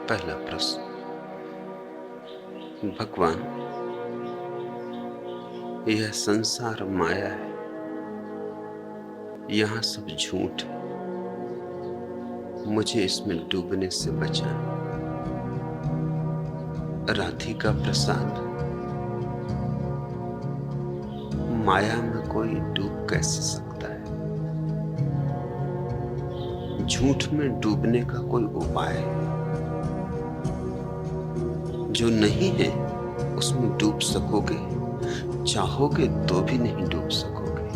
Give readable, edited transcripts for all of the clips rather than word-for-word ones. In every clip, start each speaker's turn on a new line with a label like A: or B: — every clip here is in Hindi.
A: पहला प्रश्न। भगवान, यह संसार माया है, यहां सब झूठ है, मुझे इसमें डूबने से बचा। राधिका प्रसाद। माया में कोई डूब कैसे सकता है? झूठ में डूबने का कोई उपाय है? जो नहीं है उसमें डूब सकोगे, चाहोगे तो भी नहीं डूब सकोगे।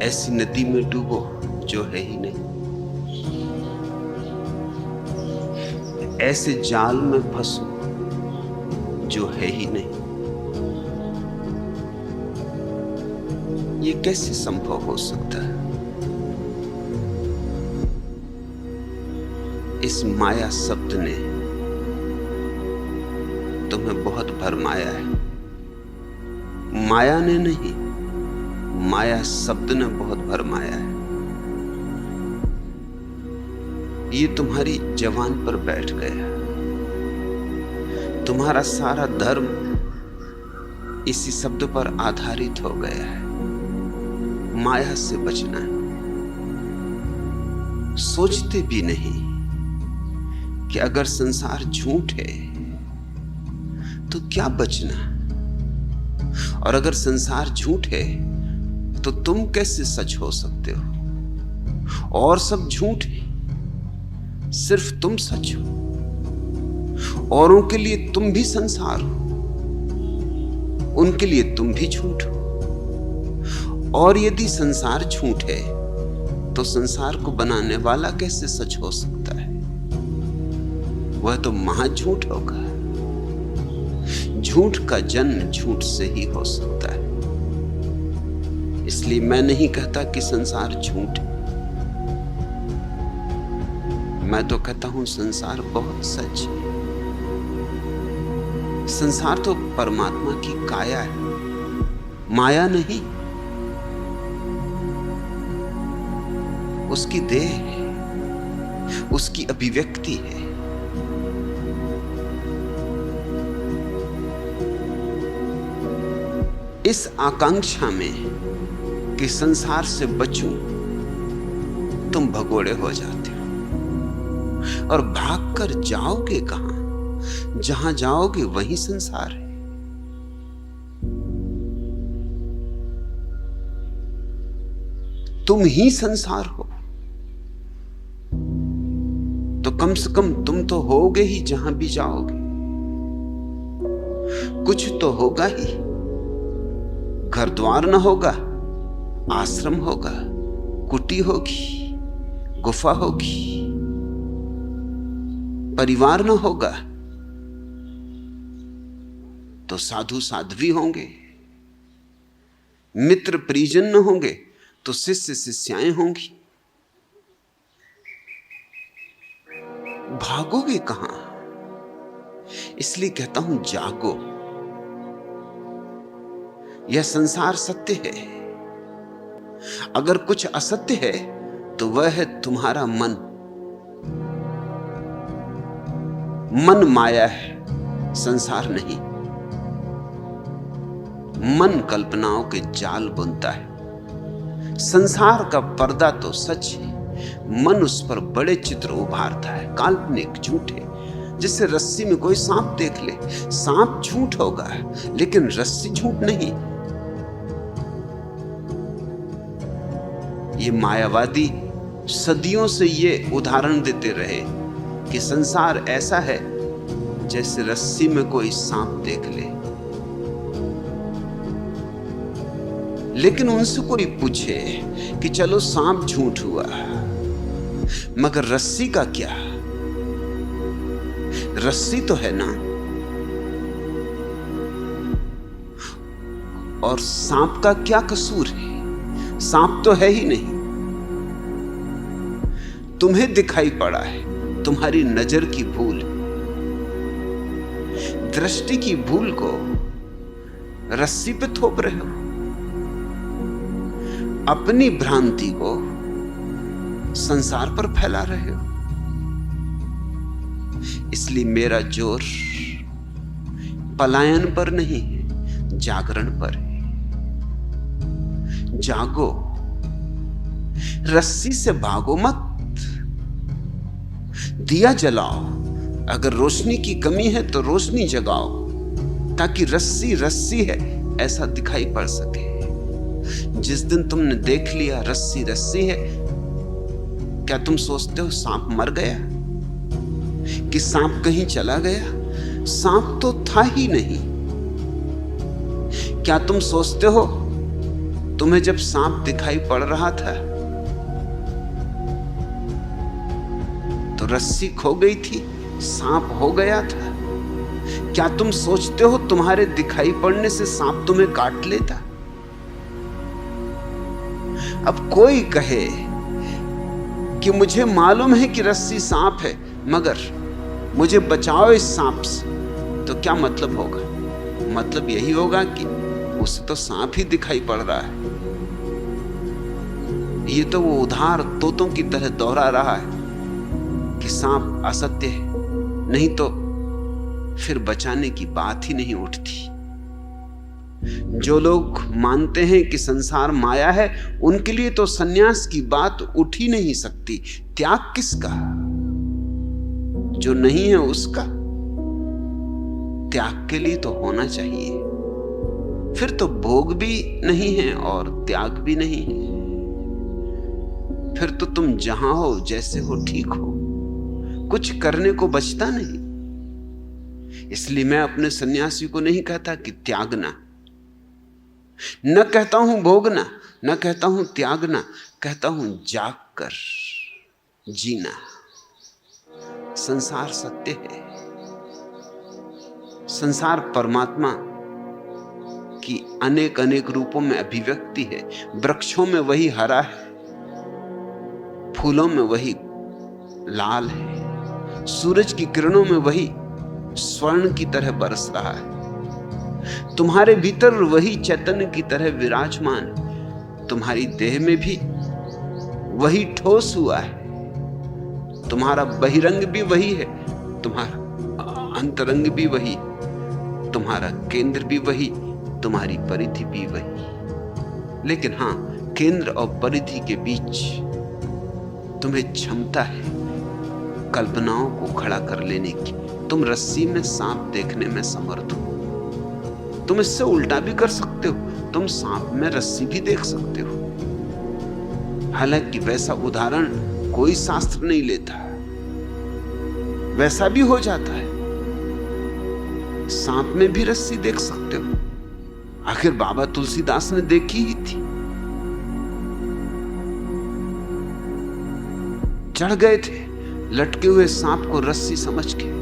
A: ऐसी नदी में डूबो जो है ही नहीं, ऐसे जाल में फंसो जो है ही नहीं। ये कैसे संभव हो सकता है? इस माया शब्द ने तुम्हें बहुत भरमाया है। माया ने नहीं, माया शब्द ने बहुत भरमाया है। ये तुम्हारी जबान पर बैठ गया। तुम्हारा सारा धर्म इसी शब्द पर आधारित हो गया है। माया से बचना है। सोचते भी नहीं कि अगर संसार झूठ है तो क्या बचना, और अगर संसार झूठ है तो तुम कैसे सच हो सकते हो? और सब झूठ है, सिर्फ तुम सच हो। औरों के लिए तुम भी संसार हो, उनके लिए तुम भी झूठ हो। और यदि संसार झूठ है तो संसार को बनाने वाला कैसे सच हो सकता है? वह तो महाझूठ होगा। झूठ का जन्म झूठ से ही हो सकता है। इसलिए मैं नहीं कहता कि संसार झूठ है, मैं तो कहता हूं संसार बहुत सच है। संसार तो परमात्मा की काया है, माया नहीं। उसकी देह है, उसकी अभिव्यक्ति है। इस आकांक्षा में कि संसार से बचूं, तुम भगोड़े हो जाते हो और भागकर जाओगे कहां? जहां जाओगे वहीं संसार है। तुम ही संसार हो तो कम से कम तुम तो होगे ही जहां भी जाओगे। कुछ तो होगा ही। घर द्वार न होगा, आश्रम होगा, कुटी होगी, गुफा होगी, परिवार न होगा तो साधु साध्वी होंगे, मित्र परिजन न होंगे तो शिष्य शिष्याएं होंगी। भागोगे कहां? इसलिए कहता हूं जागो। यह संसार सत्य है। अगर कुछ असत्य है तो वह है तुम्हारा मन। मन माया है, संसार नहीं। मन कल्पनाओं के जाल बुनता है। संसार का पर्दा तो सच है, मन उस पर बड़े चित्र उभारता है, काल्पनिक, झूठे। जिससे रस्सी में कोई सांप देख ले, सांप झूठ होगा लेकिन रस्सी झूठ नहीं। ये मायावादी सदियों से ये उदाहरण देते रहे कि संसार ऐसा है जैसे रस्सी में कोई सांप देख ले। लेकिन उनसे कोई पूछे कि चलो सांप झूठ हुआ, मगर रस्सी का क्या? रस्सी तो है ना, और सांप का क्या कसूर है? सांप तो है ही नहीं। तुम्हें दिखाई पड़ा है, तुम्हारी नजर की भूल, दृष्टि की भूल को रस्सी पे थोप रहे हो। अपनी भ्रांति को संसार पर फैला रहे हो। इसलिए मेरा जोर पलायन पर नहीं है, जागरण पर है। जागो, रस्सी से भागो मत। दिया जलाओ, अगर रोशनी की कमी है तो रोशनी जगाओ, ताकि रस्सी रस्सी है ऐसा दिखाई पड़ सके। जिस दिन तुमने देख लिया रस्सी रस्सी है, क्या तुम सोचते हो सांप मर गया, कि सांप कहीं चला गया? सांप तो था ही नहीं। क्या तुम सोचते हो तुम्हें जब सांप दिखाई पड़ रहा था तो रस्सी खो गई थी, सांप हो गया था? क्या तुम सोचते हो तुम्हारे दिखाई पड़ने से सांप तुम्हें काट लेता? अब कोई कहे कि मुझे मालूम है कि रस्सी सांप है, मगर मुझे बचाओ इस सांप से, तो क्या मतलब होगा? मतलब यही होगा कि उसे तो सांप ही दिखाई पड़ रहा है। ये तो वो उधार तोतों की तरह दोहरा रहा है कि सांप असत्य है, नहीं तो फिर बचाने की बात ही नहीं उठती। जो लोग मानते हैं कि संसार माया है, उनके लिए तो सन्यास की बात उठ ही नहीं सकती। त्याग किसका? जो नहीं है उसका त्याग के लिए तो होना चाहिए। फिर तो भोग भी नहीं है और त्याग भी नहीं है। फिर तो तुम जहां हो जैसे हो ठीक हो, कुछ करने को बचता नहीं। इसलिए मैं अपने सन्यासी को नहीं कहता कि त्यागना, न कहता हूं भोगना, न कहता हूं त्यागना, कहता हूं जाग कर जीना। संसार सत्य है, संसार परमात्मा की अनेक अनेक रूपों में अभिव्यक्ति है। वृक्षों में वही हरा है, फूलों में वही लाल है, सूरज की किरणों में वही स्वर्ण की तरह बरस रहा है। तुम्हारे भीतर वही चैतन्य की तरह विराजमान है। तुम्हारी देह में भी वही ठोस हुआ है। तुम्हारा बहिरंग भी वही है, तुम्हारा अंतरंग भी वही, तुम्हारा केंद्र भी वही, तुम्हारी परिधि भी वही। लेकिन हां, केंद्र और परिधि के बीच तुम्हें क्षमता है कल्पनाओं को खड़ा कर लेने की। तुम रस्सी में सांप देखने में समर्थ हो। तुम इससे उल्टा भी कर सकते हो, तुम सांप में रस्सी भी देख सकते हो। हालांकि वैसा उदाहरण कोई शास्त्र नहीं लेता, वैसा भी हो जाता है। सांप में भी रस्सी देख सकते हो, आखिर बाबा तुलसीदास ने देखी ही थी। चढ़ गए थे, लटके हुए सांप को रस्सी समझ के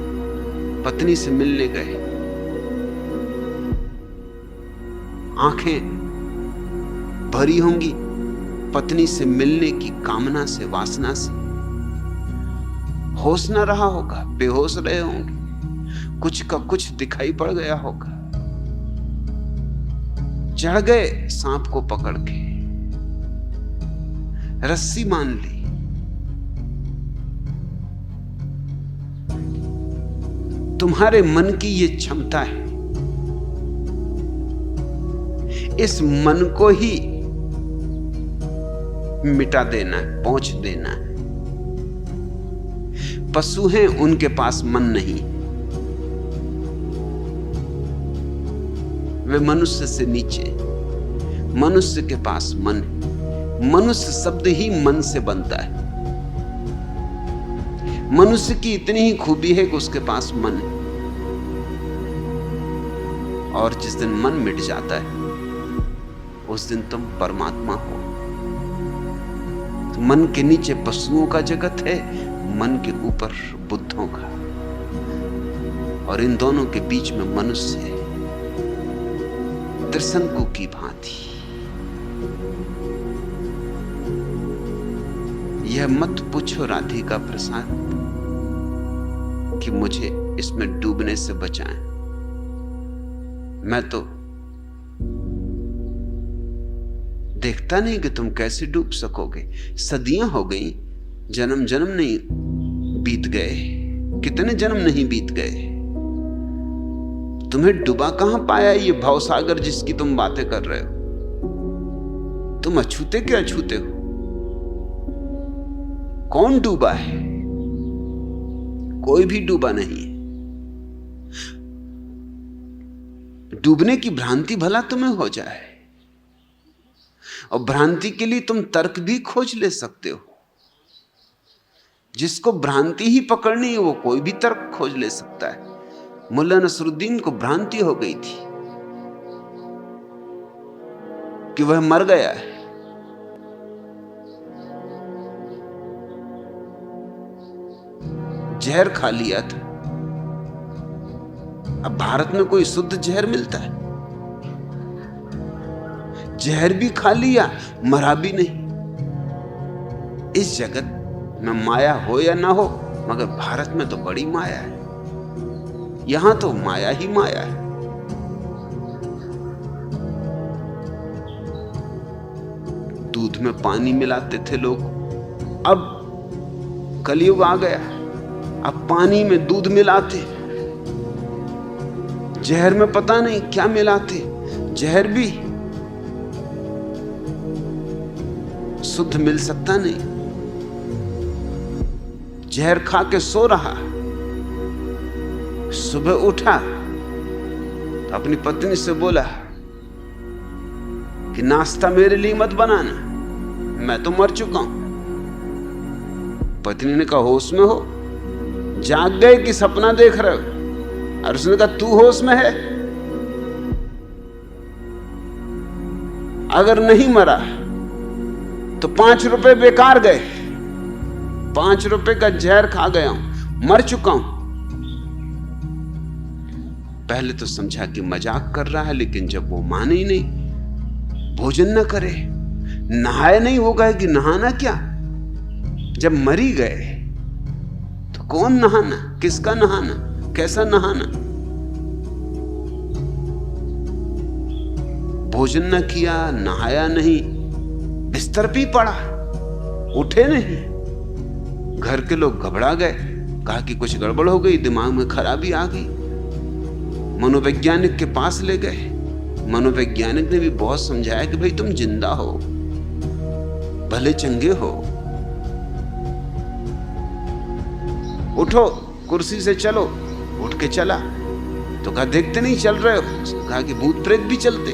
A: पत्नी से मिलने गए। आंखें भरी होंगी पत्नी से मिलने की कामना से, वासना से। होश न रहा होगा, बेहोश रहे होंगे, कुछ का कुछ दिखाई पड़ गया होगा। चढ़ गए सांप को पकड़ के, रस्सी मान ली। तुम्हारे मन की ये क्षमता है, इस मन को ही मिटा देना है, पहुंच देना है। पशु हैं, उनके पास मन नहीं, वे मनुष्य से नीचे। मनुष्य के पास मन है। मनुष्य शब्द ही मन से बनता है। मनुष्य की इतनी ही खूबी है कि उसके पास मन है, और जिस दिन मन मिट जाता है उस दिन तुम परमात्मा हो। तो मन के नीचे पशुओं का जगत है, मन के ऊपर बुद्धों का, और इन दोनों के बीच में मनुष्य है, त्रिशंकु की भांति। यह मत पूछो राधिका प्रसाद कि मुझे इसमें डूबने से बचाएं। मैं तो देखता नहीं कि तुम कैसे डूब सकोगे। सदियां हो गई, जन्म जन्म नहीं बीत गए, कितने जन्म नहीं बीत गए, तुम्हें डुबा कहां पाया ये भवसागर जिसकी तुम बातें कर रहे हो? तुम अछूते के अछूते हो। कौन डूबा है? कोई भी डूबा नहीं है। डूबने की भ्रांति भला तुम्हें हो जाए, और भ्रांति के लिए तुम तर्क भी खोज ले सकते हो। जिसको भ्रांति ही पकड़नी है वो कोई भी तर्क खोज ले सकता है। मुल्ला नसरुद्दीन को भ्रांति हो गई थी कि वह मर गया है। जहर खा लिया था। अब भारत में कोई शुद्ध जहर मिलता है? जहर भी खा लिया, मरा भी नहीं। इस जगत में माया हो या ना हो, मगर भारत में तो बड़ी माया है। यहां तो माया ही माया है। दूध में पानी मिलाते थे लोग, अब कलयुग आ गया, अब पानी में दूध मिलाते। जहर में पता नहीं क्या मिलाते। जहर भी शुद्ध मिल सकता नहीं। जहर खा के सो रहा, सुबह उठा तो अपनी पत्नी से बोला कि नाश्ता मेरे लिए मत बनाना, मैं तो मर चुका हूं। पत्नी ने कहा होश में हो? जाग गए कि सपना देख रहे हो? और उसने कहा तू होश में है? अगर नहीं मरा तो 5 रुपए बेकार गए। 5 रुपए का जहर खा गया हूं, मर चुका हूं। पहले तो समझा कि मजाक कर रहा है, लेकिन जब वो माने ही नहीं, भोजन न करे, नहाए नहीं, वो कहे कि नहाना क्या? जब मरी गए तो कौन नहाना? किसका नहाना? कैसा नहाना? भोजन न किया, नहाया नहीं, बिस्तर पे पड़ा, उठे नहीं। घर के लोग घबरा गए, कहा कि कुछ गड़बड़ हो गई, दिमाग में खराबी आ गई। मनोवैज्ञानिक के पास ले गए। मनोवैज्ञानिक ने भी बहुत समझाया कि भाई तुम जिंदा हो, भले चंगे हो, उठो, कुर्सी से चलो। उठ के चला तो कहा देखते नहीं चल रहे हो? कहा कि भूत प्रेत भी चलते।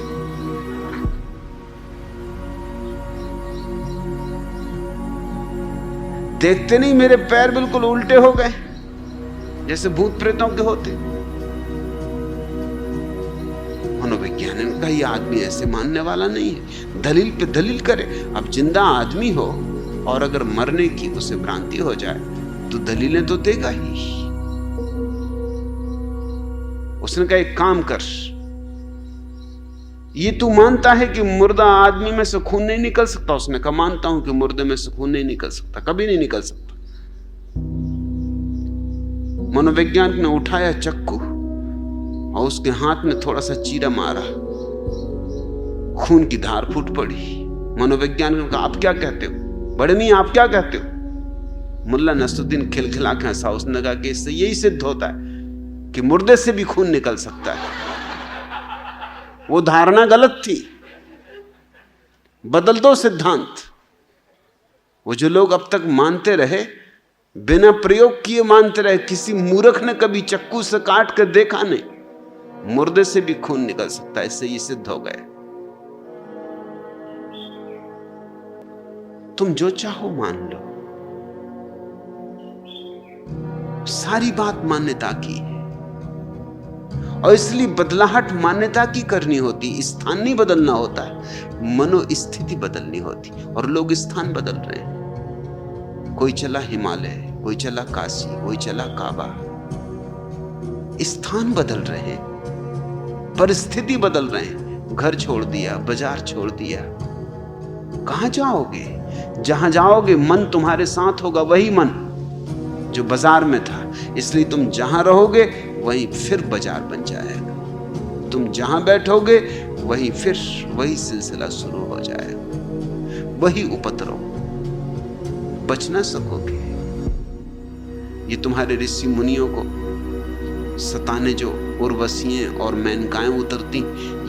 A: देखते नहीं मेरे पैर बिल्कुल उल्टे हो गए जैसे भूत प्रेतों के होते। मनोवैज्ञानिक ने कहा यह आदमी ऐसे मानने वाला नहीं है, दलील पे दलील करे। अब जिंदा आदमी हो और अगर मरने की उसे भ्रांति हो जाए तो दलीलें तो देगा ही। उसने कहा एक काम कर, ये तू मानता है कि मुर्दा आदमी में से खून नहीं निकल सकता? उसने कहा मानता हूं कि मुर्दे में से खून नहीं निकल सकता, कभी नहीं निकल सकता। मनोवैज्ञानिक ने उठाया चक्कू और उसके हाथ में थोड़ा सा चीरा मारा, खून की धार फूट पड़ी। मनोवैज्ञानिक ने कहा आप क्या कहते हो? बड़े मियां आप क्या कहते हो? मुल्ला नसरुद्दीन खिलखिला के हंसा। उसने कहा कि इससे यही सिद्ध होता है कि मुर्दे से भी खून निकल सकता है। वो धारणा गलत थी, बदल दो सिद्धांत। वो जो लोग अब तक मानते रहे, बिना प्रयोग किए मानते रहे, किसी मूर्ख ने कभी चक्कू से काट कर देखा नहीं, मुर्दे से भी खून निकल सकता है, इससे ये सिद्ध हो गया। तुम जो चाहो मान लो, सारी बात मान्यता की है। और इसलिए बदलाहट मान्यता की करनी होती, स्थान नहीं बदलना होता है, मनोस्थिति बदलनी होती। और लोग स्थान बदल रहे हैं। कोई चला हिमालय, कोई चला काशी, कोई चला काबा। स्थान बदल रहे हैं, परिस्थिति बदल रहे हैं। घर छोड़ दिया, बाजार छोड़ दिया, कहां जाओगे? जहां जाओगे मन तुम्हारे साथ होगा, वही मन जो बाजार में था। इसलिए तुम जहां रहोगे वहीं फिर बाजार बन जाएगा। तुम जहां बैठोगे वहीं फिर वही सिलसिला शुरू हो जाएगा, वही उपद्रव। बच ना सकोगे। ये तुम्हारे ऋषि मुनियों को सताने जो उर्वशियां और मेनकाएं उतरती,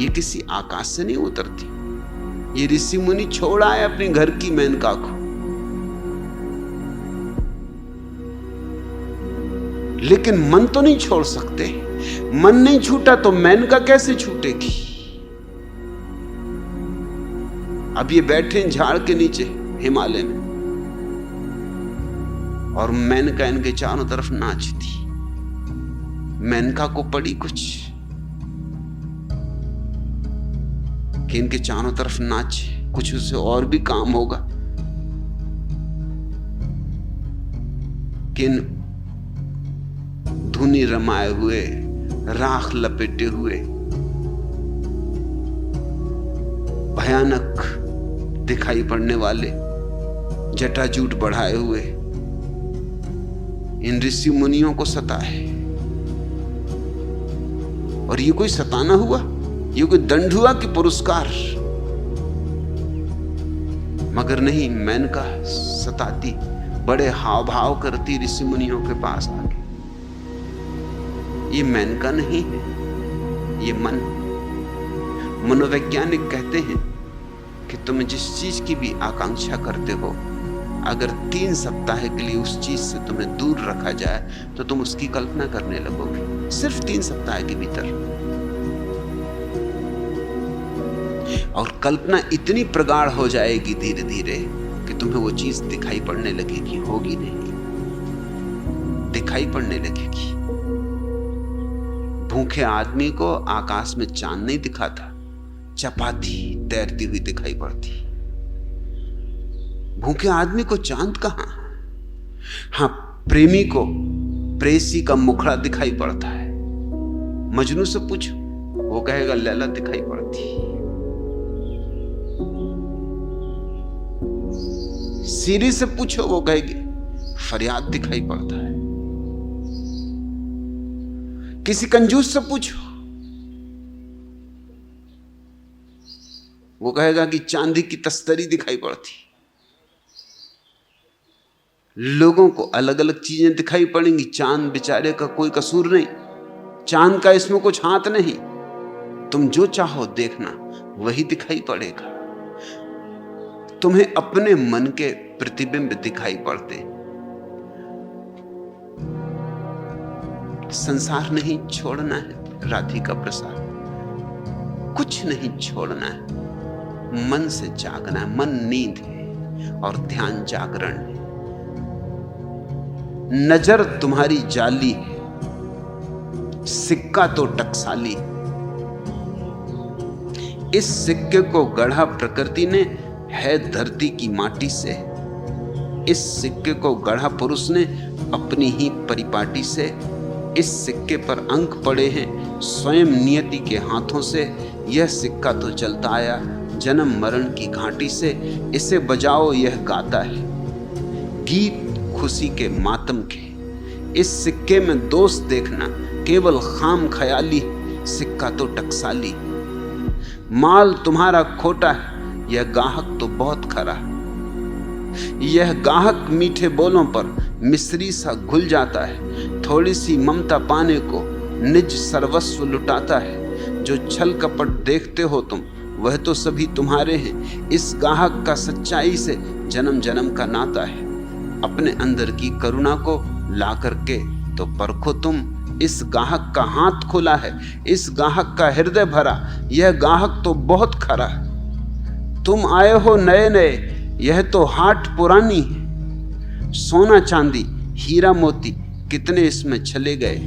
A: ये किसी आकाश से नहीं उतरती। ये ऋषि मुनि छोड़ आए अपने घर की मेनका को, लेकिन मन तो नहीं छोड़ सकते। मन नहीं छूटा तो मेनका कैसे छूटेगी? अब ये बैठे झाड़ के नीचे हिमालय में, और मेनका इनके चारों तरफ नाचती। मेनका को पड़ी कुछ कि इनके चारों तरफ नाचे, कुछ उसे और भी काम होगा कि इन धुनी रमाए हुए, राख लपेटे हुए, भयानक दिखाई पड़ने वाले, जटाजूट बढ़ाए हुए इन ऋषि मुनियों को सताए। और ये कोई सताना हुआ? ये कोई दंड हुआ कि पुरस्कार? मगर नहीं, मेनका सताती, बड़े हाव भाव करती ऋषि मुनियों के पास आके। ये मेनका नहीं है, ये मन। मनोवैज्ञानिक कहते हैं कि तुम जिस चीज की भी आकांक्षा करते हो, अगर 3 सप्ताह के लिए उस चीज से तुम्हें दूर रखा जाए तो तुम उसकी कल्पना करने लगोगे, सिर्फ 3 सप्ताह के भीतर। और कल्पना इतनी प्रगाढ़ हो जाएगी धीरे धीरे कि तुम्हें वो चीज दिखाई पड़ने लगेगी, होगी नहीं, दिखाई पड़ने लगेगी। भूखे आदमी को आकाश में चांद नहीं दिखाता, चपाती तैरती हुई दिखाई पड़ती। भूखे आदमी को चांद कहां? हां, प्रेमी को प्रेसी का मुखड़ा दिखाई पड़ता है। मजनू से पूछो, वो कहेगा लैला दिखाई पड़ती। सीरी से पूछो, वो कहेगी फरियाद दिखाई पड़ता है। किसी कंजूस से पूछो, वो कहेगा कि चांदी की तस्तरी दिखाई पड़ती। लोगों को अलग अलग चीजें दिखाई पड़ेंगी, चांद बेचारे का कोई कसूर नहीं, चांद का इसमें कुछ हाथ नहीं। तुम जो चाहो देखना वही दिखाई पड़ेगा। तुम्हें अपने मन के प्रतिबिंब दिखाई पड़ते। संसार नहीं छोड़ना है राधिका प्रसाद, कुछ नहीं छोड़ना है। मन से जागना है। मन नींद है और ध्यान जागरण है। नजर तुम्हारी जाली है, सिक्का तो टकसाली। इस सिक्के को गढ़ा प्रकृति ने है धरती की माटी से। इस सिक्के को गढ़ा पुरुष ने अपनी ही परिपाटी से। इस सिक्के पर अंक पड़े हैं स्वयं नियति के हाथों से। यह सिक्का तो चलता आया जन्म मरण की घाटी से। इसे बजाओ यह गाता है गीत खुशी के मातम के। इस सिक्के में दोष देखना केवल खाम ख्याली, सिक्का तो टकसाली। माल तुम्हारा खोटा है, यह गाहक तो बहुत खरा। यह गाहक मीठे बोलों पर मिश्री सा घुल जाता है। थोड़ी सी ममता पाने को निज सर्वस्व लुटाता है। जो छल कपट देखते हो तुम, वह तो सभी तुम्हारे हैं। इस गाहक का सच्चाई से जन्म जन्म का नाता है। अपने अंदर की करुणा को ला करके तो परखो तुम। इस गाहक का हाथ खुला है, इस गाहक का हृदय भरा। यह गाहक तो बहुत खरा। तुम आए हो नए नए, यह तो हाट पुरानी है। सोना चांदी हीरा मोती कितने इसमें चले गए।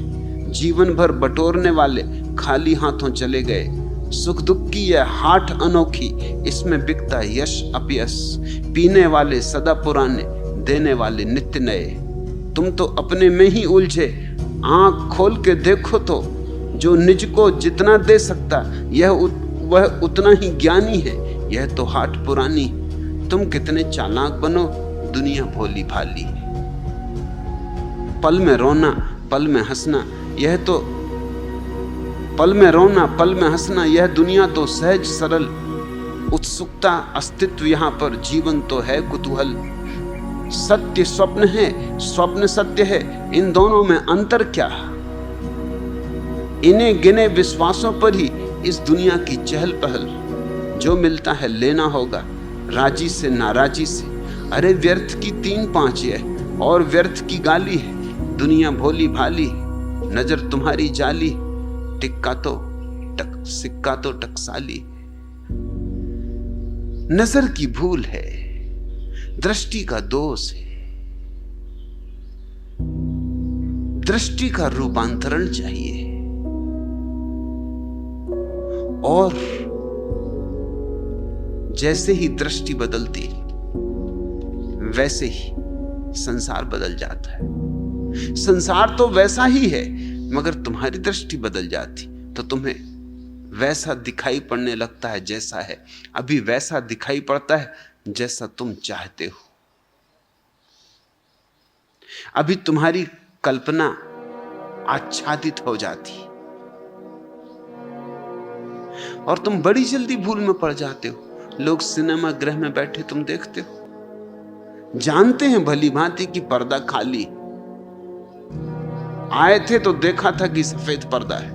A: जीवन भर बटोरने वाले खाली हाथों चले गए। सुख दुख की यह हाट अनोखी, इसमें बिकता यश अपयश। पीने वाले सदा पुराने, देने वाले नित्य नए। तुम तो अपने में ही उलझे, आंख खोल के देखो तो। जो निज को जितना दे सकता वह उतना ही ज्ञानी है। यह तो हाट पुरानी। तुम कितने चालाक बनो, दुनिया भोली भाली। पल में रोना पल में हंसना, यह तो पल में रोना पल में हंसना। यह दुनिया तो सहज सरल। उत्सुकता अस्तित्व यहाँ पर, जीवन तो है कुतूहल। सत्य स्वप्न है, स्वप्न सत्य है, इन दोनों में अंतर क्या? इन्हें गिने विश्वासों पर ही इस दुनिया की चहल पहल। जो मिलता है लेना होगा, राजी से नाराजी से। अरे व्यर्थ की 3-5 है और व्यर्थ की गाली है। दुनिया भोली भाली, नजर तुम्हारी जाली, सिक्का तो टकसाली। नजर की भूल है, दृष्टि का दोष है। दृष्टि का रूपांतरण चाहिए और जैसे ही दृष्टि बदलती वैसे ही संसार बदल जाता है। संसार तो वैसा ही है, मगर तुम्हारी दृष्टि बदल जाती तो तुम्हें वैसा दिखाई पड़ने लगता है जैसा है। अभी वैसा दिखाई पड़ता है जैसा तुम चाहते हो। अभी तुम्हारी कल्पना आच्छादित हो जाती और तुम बड़ी जल्दी भूल में पड़ जाते हो। लोग सिनेमा गृह में बैठे तुम देखते हो, जानते हैं भली भांति कि पर्दा खाली। आए थे तो देखा था कि सफेद पर्दा है,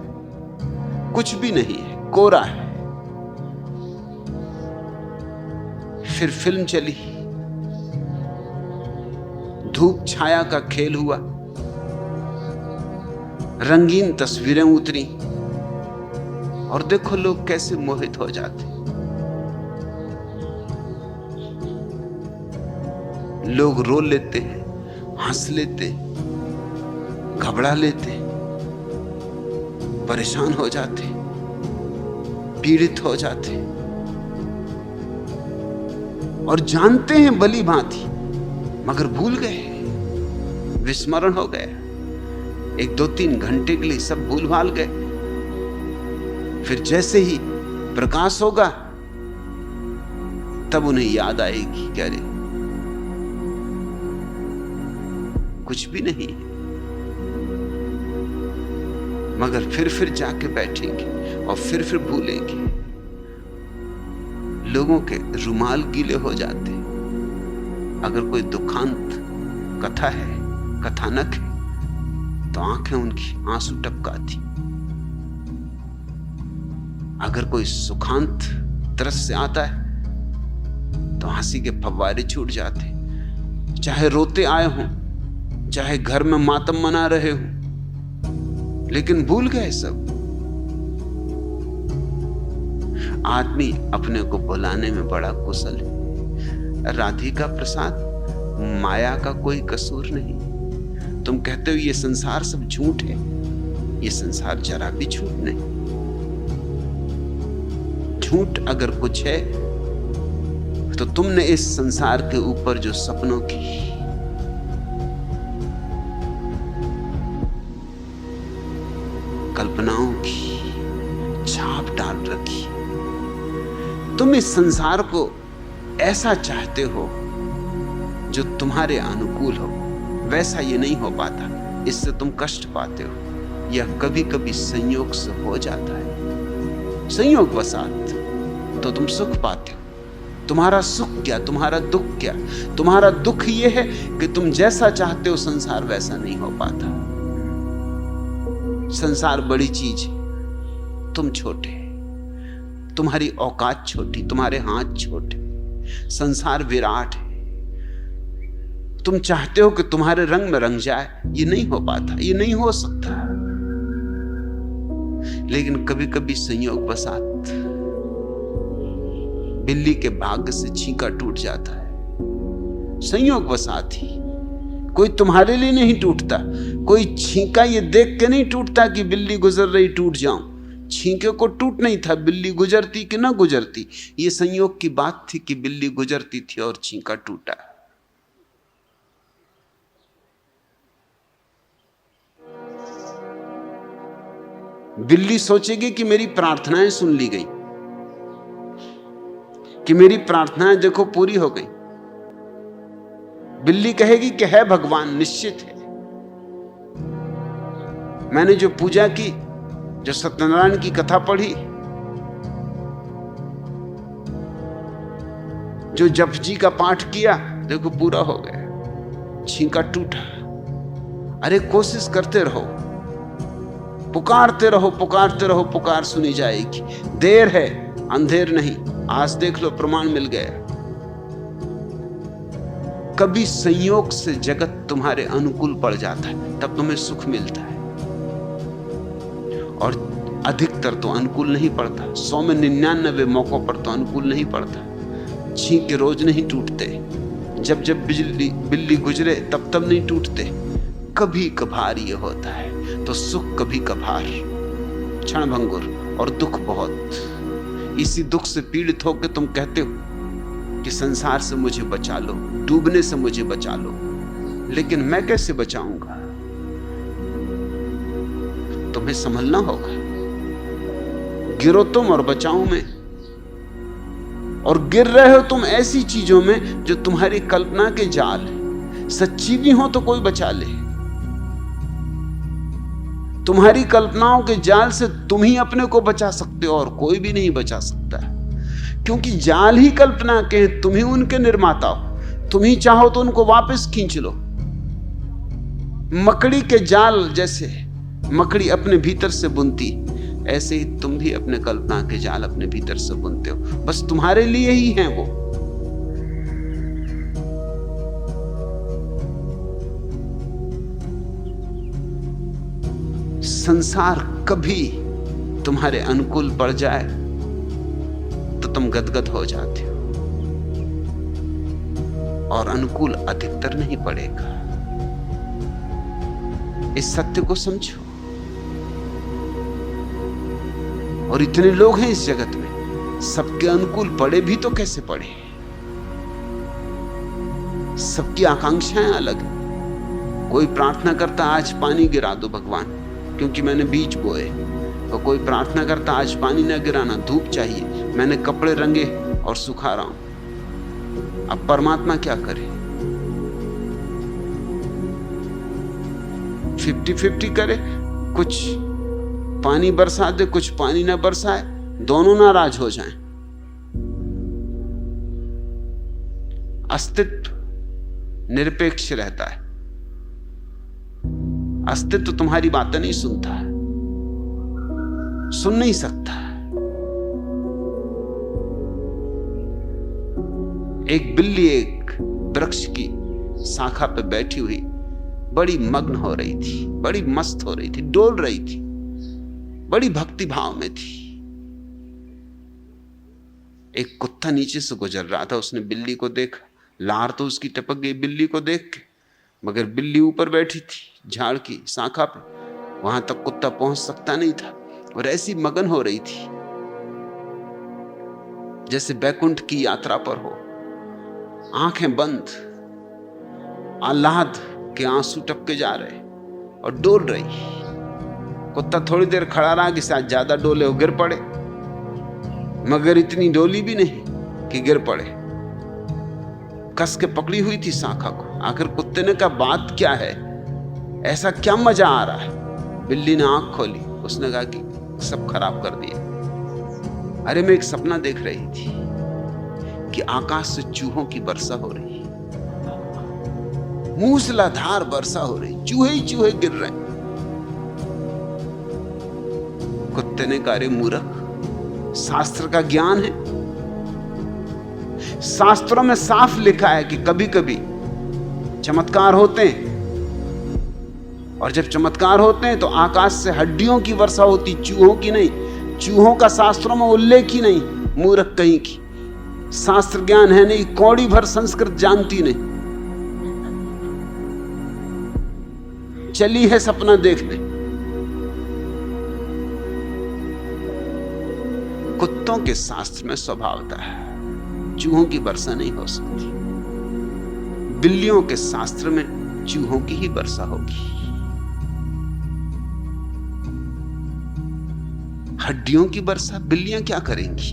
A: कुछ भी नहीं है, कोरा है। फिर फिल्म चली, धूप छाया का खेल हुआ, रंगीन तस्वीरें उतरी और देखो लोग कैसे मोहित हो जाते। लोग रो लेते हैं, हंस लेते, घबरा लेते, परेशान हो जाते, पीड़ित हो जाते और जानते हैं भली भांति, मगर भूल गए, विस्मरण हो गया। 1-2-3 घंटे के लिए सब भूल भाल गए। फिर जैसे ही प्रकाश होगा तब उन्हें याद आएगी क्या रे कुछ भी नहीं, मगर फिर जाके बैठेंगे और फिर भूलेंगे। लोगों के रुमाल गीले हो जाते। अगर कोई दुखांत कथा है, कथानक है, तो आंखें उनकी आंसू टपकाती। अगर कोई सुखांत दृश्य आता है तो हंसी के फव्वारे छूट जाते। चाहे रोते आए हों, चाहे घर में मातम मना रहे हों, लेकिन भूल गए सब। आदमी अपने को भुलाने में बड़ा कुशल है। राधिका प्रसाद, माया का कोई कसूर नहीं। तुम कहते हो ये संसार सब झूठ है, ये संसार जरा भी झूठ नहीं। झूठ अगर कुछ है तो तुमने इस संसार के ऊपर जो सपनों की कल्पनाओं की छाप डाल रखी। तुम इस संसार को ऐसा चाहते हो जो तुम्हारे अनुकूल हो, वैसा ये नहीं हो पाता। इससे तुम कष्ट पाते हो। यह कभी कभी संयोग से हो जाता है, संयोग वसात, तो तुम सुख पाते हो। तुम्हारा सुख क्या, तुम्हारा दुख क्या? तुम्हारा दुख यह है कि तुम जैसा चाहते हो संसार वैसा नहीं हो पाता। संसार बड़ी चीज है, तुम छोटे, तुम्हारी औकात छोटी, तुम्हारे हाथ छोटे। संसार विराट है। तुम चाहते हो कि तुम्हारे रंग में रंग जाए, ये नहीं हो पाता, ये नहीं हो सकता। लेकिन कभी कभी संयोग बसात बिल्ली के भाग्य से छींका टूट जाता है। संयोग बसात ही, कोई तुम्हारे लिए नहीं टूटता। कोई छींका ये देख के नहीं टूटता कि बिल्ली गुजर रही टूट जाऊं। छींके को टूट नहीं था, बिल्ली गुजरती कि ना गुजरती, ये संयोग की बात थी कि बिल्ली गुजरती थी और छींका टूटा। बिल्ली सोचेगी कि मेरी प्रार्थनाएं सुन ली गई, कि मेरी प्रार्थनाएं देखो पूरी हो गई। बिल्ली कहेगी कि है भगवान, निश्चित है। मैंने जो पूजा की, जो सत्यनारायण की कथा पढ़ी, जो जप जी का पाठ किया, देखो पूरा हो गया। छींका टूटा। अरे कोशिश करते रहो, पुकारते रहो, पुकारते रहो, पुकार सुनी जाएगी। देर है, अंधेर नहीं। आज देख लो, प्रमाण मिल गया। कभी संयोग से जगत तुम्हारे अनुकूल पड़ जाता है, तब तुम्हें सुख मिलता है, और अधिकतर तो अनुकूल नहीं पड़ता। 100 में 99 मौकों पर तो अनुकूल नहीं पड़ता। छींके रोज नहीं टूटते, जब जब बिल्ली गुजरे तब तब नहीं टूटते। कभी कभार ये होता है, तो सुख कभी कभार, क्षणभंगुर, और दुख बहुत। इसी दुख से पीड़ित होकर तुम कहते हो कि संसार से मुझे बचा लो, डूबने से मुझे बचा लो। लेकिन मैं कैसे बचाऊंगा? तुम्हें संभलना होगा। गिरो तुम और बचाऊं मैं। और गिर रहे हो तुम ऐसी चीजों में जो तुम्हारी कल्पना के जाल है। सच्ची भी हो तो कोई बचा ले। तुम्हारी कल्पनाओं के जाल से तुम ही अपने को बचा सकते हो, और कोई भी नहीं बचा सकता, क्योंकि जाल ही कल्पना के हैं। तुम ही उनके निर्माता हो। तुम ही चाहो तो उनको वापस खींच लो। मकड़ी के जाल जैसे मकड़ी अपने भीतर से बुनती, ऐसे ही तुम भी अपने कल्पना के जाल अपने भीतर से बुनते हो। बस तुम्हारे लिए ही हैं वो। संसार कभी तुम्हारे अनुकूल पड़ जाए तो तुम गदगद हो जाते हो, और अनुकूल अधिकतर नहीं पड़ेगा। इस सत्य को समझो। और इतने लोग हैं इस जगत में, सबके अनुकूल पड़े भी तो कैसे पड़े? सबकी आकांक्षाएं अलग हैं। कोई प्रार्थना करता आज पानी गिरा दो भगवान, क्योंकि मैंने बीज बोए। और कोई प्रार्थना करता आज पानी ना गिराना, धूप चाहिए, मैंने कपड़े रंगे और सुखा रहा हूं। अब परमात्मा क्या करे? 50-50 करे, कुछ पानी बरसा दे, कुछ पानी ना बरसाए, दोनों नाराज हो जाएं। अस्तित्व निरपेक्ष रहता है। अस्तित्व तुम्हारी बातें नहीं सुनता है, सुन नहीं सकता। एक बिल्ली एक वृक्ष की शाखा पे बैठी हुई बड़ी मग्न हो रही थी, बड़ी मस्त हो रही थी, डोल रही थी, बड़ी भक्ति भाव में थी। एक कुत्ता नीचे से गुजर रहा था, उसने बिल्ली को देखा, लार तो उसकी टपक गई बिल्ली को देख के, मगर बिल्ली ऊपर बैठी थी झाड़ की शाखा पे, वहां तक कुत्ता पहुंच सकता नहीं था। और ऐसी मगन हो रही थी जैसे बैकुंठ की यात्रा पर हो, आंखें बंद, आह्लाद के आंसू टपके जा रहे और डोल रही। कुत्ता थोड़ी देर खड़ा रहा कि शायद ज्यादा डोले हो, गिर पड़े, मगर इतनी डोली भी नहीं कि गिर पड़े। कस के पकड़ी हुई थी शाखा को। आखिर कुत्ते ने कहा, बात क्या है, ऐसा क्या मजा आ रहा है? बिल्ली ने आंख खोली, उसने कहा कि सब खराब कर दिया। अरे मैं एक सपना देख रही थी कि आकाश से चूहों की वर्षा हो रही, मूसलाधार वर्षा हो रही, चूहे ही चूहे गिर रहे। कुत्ते ने कहा, अरे मूर्ख, शास्त्र का ज्ञान है। शास्त्रों में साफ लिखा है कि कभी कभी चमत्कार होते हैं, और जब चमत्कार होते हैं तो आकाश से हड्डियों की वर्षा होती, चूहों की नहीं। चूहों का शास्त्रों में उल्लेख ही नहीं। मूर्ख कहीं की, शास्त्र ज्ञान है नहीं, कौड़ी भर संस्कृत जानती नहीं, चली है सपना देखने। कुत्तों के शास्त्र में स्वभावता है चूहों की वर्षा नहीं हो सकती। बिल्लियों के शास्त्र में चूहों की ही वर्षा होगी। हड्डियों की वर्षा बिल्लियां क्या करेंगी?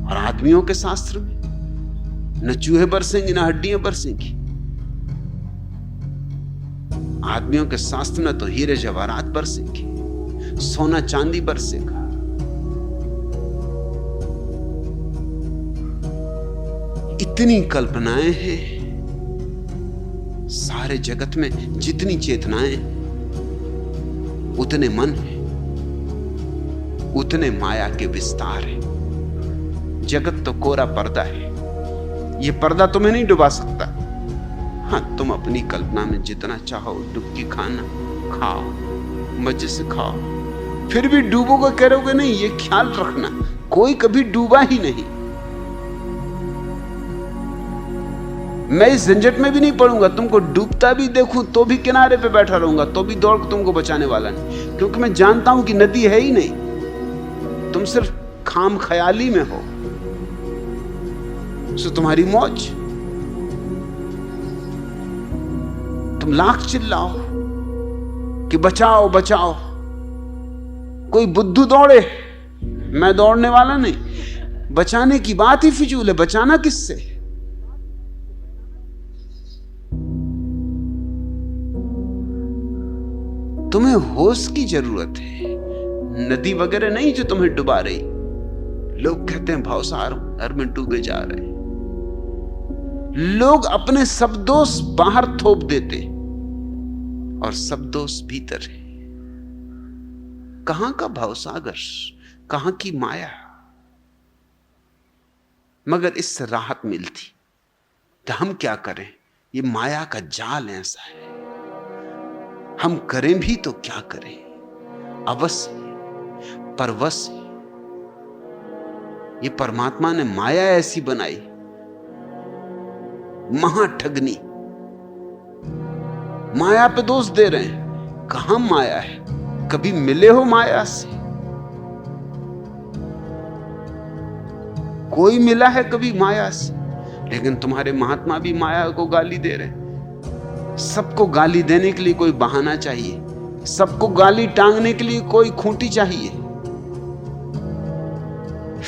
A: और आदमियों के शास्त्र में न चूहे बरसेंगे न हड्डियां बरसेंगी। आदमियों के शास्त्र में तो हीरे जवाहरात बरसेंगे, सोना चांदी बरसेगा। इतनी कल्पनाएं हैं, सारे जगत में जितनी चेतनाएं उतने मन है, उतने माया के विस्तार है। जगत तो कोरा पर्दा है, यह पर्दा तुम्हें नहीं डुबा सकता। हाँ, तुम अपनी कल्पना में जितना चाहो डुबकी खाना, खाओ, मजे से खाओ। फिर भी डूबोगे, करोगे नहीं, ये ख्याल रखना, कोई कभी डूबा ही नहीं। मैं इस झंझट में भी नहीं पड़ूंगा, तुमको डूबता भी देखूं तो भी किनारे पे बैठा रहूंगा, तो भी दौड़ के तुमको बचाने वाला नहीं, क्योंकि मैं जानता हूं कि नदी है ही नहीं, तुम सिर्फ खाम ख्याली में हो। सो तुम्हारी मौज, तुम लाख चिल्लाओ कि बचाओ बचाओ, कोई बुद्धू दौड़े, मैं दौड़ने वाला नहीं। बचाने की बात ही फिजूल है, बचाना किससे? तुम्हें होश की जरूरत है, नदी वगैरह नहीं जो तुम्हें डुबा रही। लोग कहते हैं भावसागर में डूबे जा रहे, लोग अपने सब दोष बाहर थोप देते और सब दोष भीतर है। कहां का भावसागर, कहां की माया? मगर इससे राहत मिलती तो हम क्या करें? ये माया का जाल ऐसा है, हम करें भी तो क्या करें? अवश्य परवश। ये परमात्मा ने माया ऐसी बनाई, महाठगनी। माया पे दोष दे रहे हैं, कहां माया है? कभी मिले हो माया से? कोई मिला है कभी माया से? लेकिन तुम्हारे महात्मा भी माया को गाली दे रहे हैं। सबको गाली देने के लिए कोई बहाना चाहिए, सबको गाली टांगने के लिए कोई खूंटी चाहिए।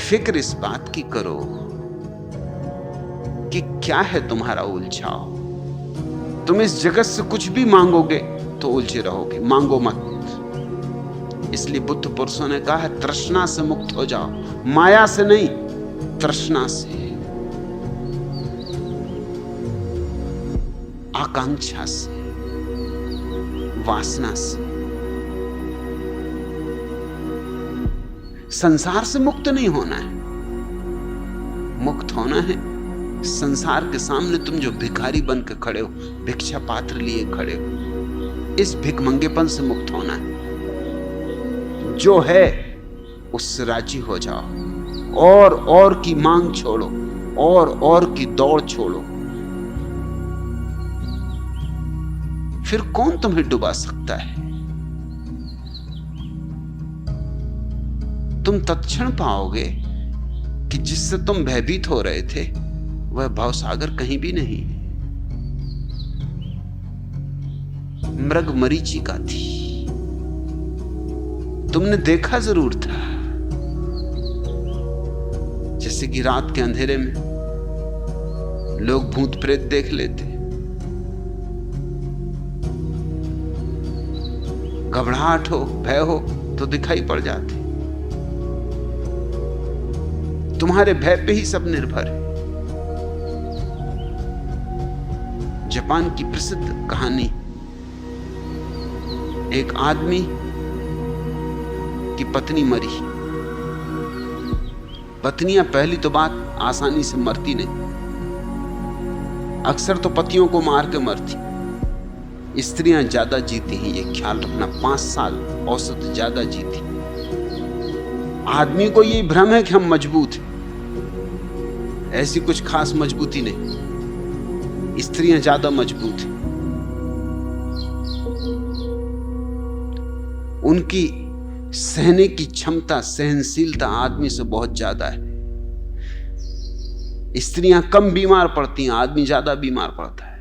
A: फिक्र इस बात की करो कि क्या है तुम्हारा उलझाव। तुम इस जगत से कुछ भी मांगोगे तो उलझे रहोगे, मांगो मत। इसलिए बुद्ध पुरुषों ने कहा है, तृष्णा से मुक्त हो जाओ, माया से नहीं, तृष्णा से, आकांक्षा से, वासना से। संसार से मुक्त नहीं होना है, मुक्त होना है संसार के सामने तुम जो भिखारी बन के खड़े हो, भिक्षा पात्र लिए खड़े हो, इस भिखमंगेपन से मुक्त होना है। जो है उससे राजी हो जाओ, और की मांग छोड़ो, और की दौड़ छोड़ो। फिर कौन तुम्हें डुबा सकता है? तुम तत्क्षण पाओगे कि जिससे तुम भयभीत हो रहे थे वह भावसागर कहीं भी नहीं, मृग मरीचिका थी। तुमने देखा जरूर था, जैसे कि रात के अंधेरे में लोग भूत प्रेत देख लेते, घबराहट हो, भय हो तो दिखाई पड़ जाते। तुम्हारे भय पे ही सब निर्भर है। जापान की प्रसिद्ध कहानी, एक आदमी की पत्नी मरी। पत्नियां पहली तो बात आसानी से मरती नहीं, अक्सर तो पतियों को मार के मरती। स्त्रियां ज्यादा जीती हैं, ये ख्याल रखना, 5 साल औसत ज्यादा जीती। आदमी को ये भ्रम है कि हम मजबूत हैं, ऐसी कुछ खास मजबूती नहीं, स्त्रियां ज्यादा मजबूत हैं। उनकी सहने की क्षमता, सहनशीलता आदमी से बहुत ज्यादा है। स्त्रियां कम बीमार पड़ती हैं, आदमी ज्यादा बीमार पड़ता है।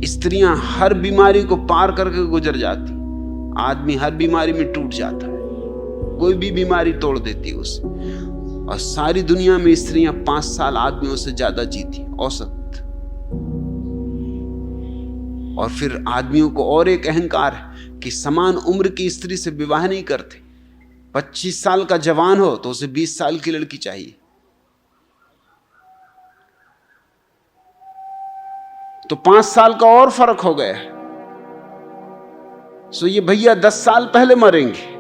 A: स्त्रियां हर बीमारी को पार करके गुजर जाती, आदमी हर बीमारी में टूट जाता है, कोई भी बीमारी तोड़ देती है उसे। और सारी दुनिया में स्त्रियां 5 साल आदमियों से ज्यादा जीती औसत। और फिर आदमियों को और एक अहंकार है कि समान उम्र की स्त्री से विवाह नहीं करते। 25 साल का जवान हो तो उसे 20 साल की लड़की चाहिए, तो 5 साल का और फर्क हो गया। सो ये भैया 10 साल पहले मरेंगे।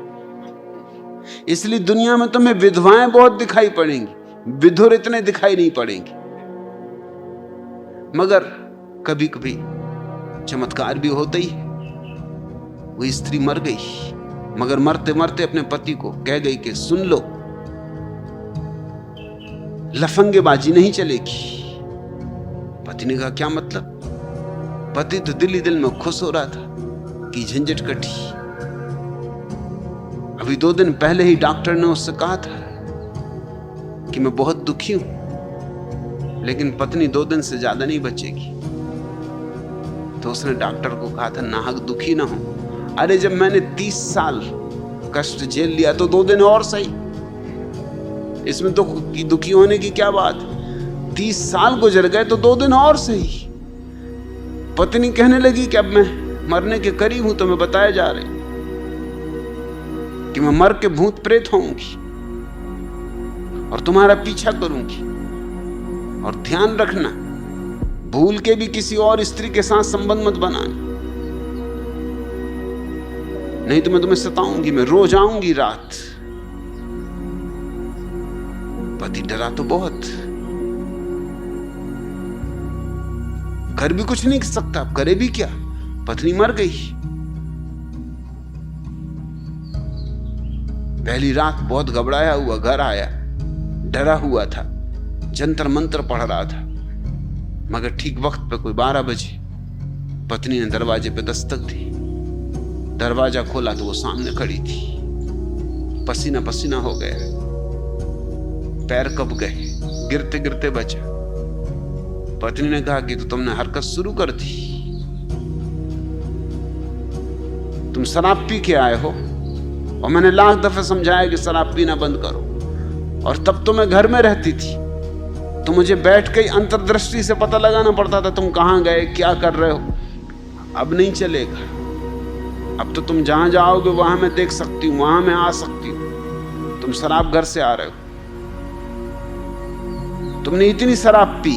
A: इसलिए दुनिया में तुम्हें विधवाएं बहुत दिखाई पड़ेंगी, विधुर इतने दिखाई नहीं पड़ेंगे। मगर कभी कभी चमत्कार भी होता ही है। वो स्त्री मर गई, मगर मरते मरते अपने पति को कह गई कि सुन लो, लफंगेबाजी नहीं चलेगी। पति ने कहा क्या मतलब? पति तो दिल ही दिल में खुश हो रहा था कि झंझट कटी। अभी 2 दिन पहले ही डॉक्टर ने उससे कहा था कि मैं बहुत दुखी हूं, लेकिन पत्नी 2 दिन से ज्यादा नहीं बचेगी। तो उसने डॉक्टर को कहा था नाहक दुखी ना हो। अरे जब मैंने 30 साल कष्ट झेल लिया तो 2 दिन और सही, इसमें तो दुखी होने की क्या बात? 30 साल गुजर गए तो 2 दिन और सही। पत्नी कहने लगी कि अब मैं मरने के करीब हूं, तो मैं बताया जा रही कि मैं मर के भूत प्रेत होऊंगी और तुम्हारा पीछा करूंगी। और ध्यान रखना, भूल के भी किसी और स्त्री के साथ संबंध मत बनाना, नहीं तो मैं तुम्हें सताऊंगी, मैं रोज आऊंगी रात। पति डरा तो बहुत, कर भी कुछ नहीं कर सकता, अब करे भी क्या? पत्नी मर गई। पहली रात बहुत घबराया हुआ घर आया, डरा हुआ था, जंतर मंत्र पढ़ रहा था। मगर ठीक वक्त पे कोई 12 बजे पत्नी ने दरवाजे पे दस्तक दी। दरवाजा खोला तो वो सामने खड़ी थी। पसीना पसीना हो गया, पैर कब गए, गिरते गिरते बचा। पत्नी ने कहा कि तो तुमने हरकत शुरू कर दी, तुम शराब पी के आए हो और मैंने लाख दफे समझाया कि शराब पीना बंद करो। और तब तो मैं घर में रहती थी, तो मुझे बैठ के अंतर्दृष्टि से पता लगाना पड़ता था तुम कहां गए, क्या कर रहे हो। अब नहीं चलेगा, अब तो तुम जहां जाओगे वहां मैं देख सकती हूं, वहां मैं आ सकती हूं। तुम शराब घर से आ रहे हो, तुमने इतनी शराब पी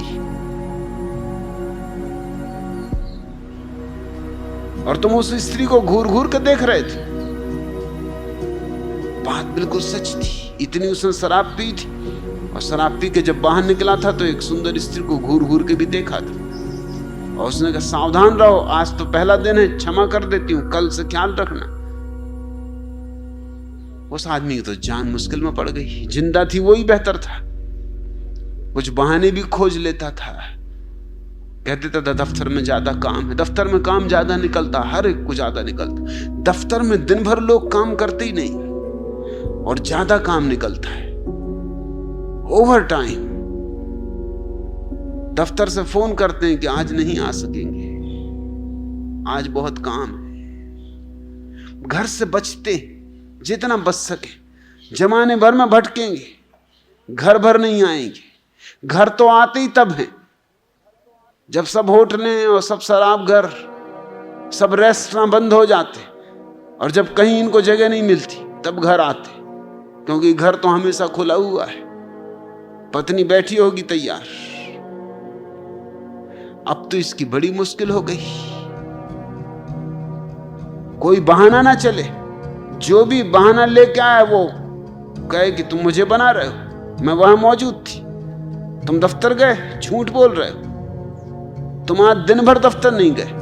A: और तुम उस स्त्री को घूर घूर कर देख रहे थे। बात बिल्कुल सच थी, इतनी उसने शराब पी थी। और शराब पी के जब बाहर निकला था तो एक सुंदर स्त्री को घूर घूर के भी देखा था। और उसने कहा सावधान रहो, आज तो पहला दिन है, क्षमा कर देती हूं, कल से ख्याल रखना। उस आदमी की तो जान मुश्किल में पड़ गई। जिंदा थी वही बेहतर था, कुछ बहाने भी खोज लेता था। कह देता था दफ्तर में ज्यादा काम है। दफ्तर में काम ज्यादा निकलता, हर एक को ज्यादा निकलता। दफ्तर में दिन भर लोग काम करते ही नहीं और ज्यादा काम निकलता है, ओवर टाइम। दफ्तर से फोन करते हैं कि आज नहीं आ सकेंगे, आज बहुत काम है। घर से बचते जितना बच सके, जमाने भर में भटकेंगे, घर भर नहीं आएंगे। घर तो आते ही तब हैं जब सब होटलें और सब शराब घर, सब रेस्टोरेंट बंद हो जाते, और जब कहीं इनको जगह नहीं मिलती तब घर आते, क्योंकि घर तो हमेशा खुला हुआ है। पत्नी बैठी होगी तैयार। अब तो इसकी बड़ी मुश्किल हो गई, कोई बहाना ना चले। जो भी बहाना लेके आए वो कहे कि तुम मुझे बना रहे हो, मैं वहां मौजूद थी, तुम दफ्तर गए, झूठ बोल रहे हो, तुम आज दिन भर दफ्तर नहीं गए,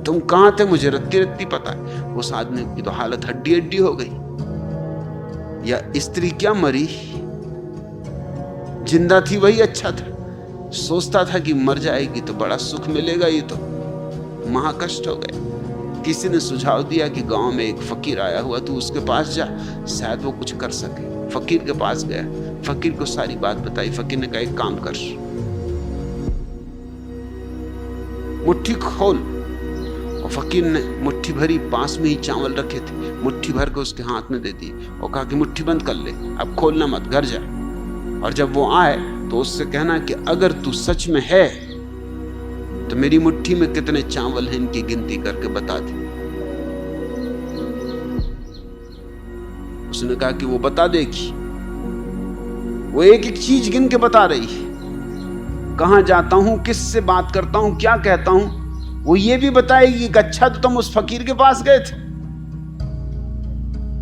A: तुम कहां थे मुझे रत्ती रत्ती पता है। उस आदमी की तो हालत हड्डी हड्डी हो गई। या स्त्री क्या मरी, जिंदा थी वही अच्छा था। सोचता था कि मर जाएगी तो बड़ा सुख मिलेगा, ये तो महाकष्ट हो गए। किसी ने सुझाव दिया कि गांव में एक फकीर आया हुआ, तू उसके पास जा, शायद वो कुछ कर सके। फकीर के पास गया, फकीर को सारी बात बताई। फकीर ने कहा एक काम कर, मुट्ठी खोल। और फकीर ने मुट्ठी भरी, पास में ही चावल रखे थे, मुट्ठी भर के उसके हाथ में दे दी और कहा कि मुट्ठी बंद कर ले, अब खोलना मत, घर जा। और जब वो आए तो उससे कहना कि अगर तू सच में है तो मेरी मुट्ठी में कितने चावल हैं इनकी गिनती करके बता दे। उसने कहा कि वो बता देगी, वो एक एक चीज गिन के बता रही है। कहां जाता हूं, किससे बात करता हूं, क्या कहता हूं, वो ये भी बताएगी कि अच्छा तो तुम उस फकीर के पास गए थे,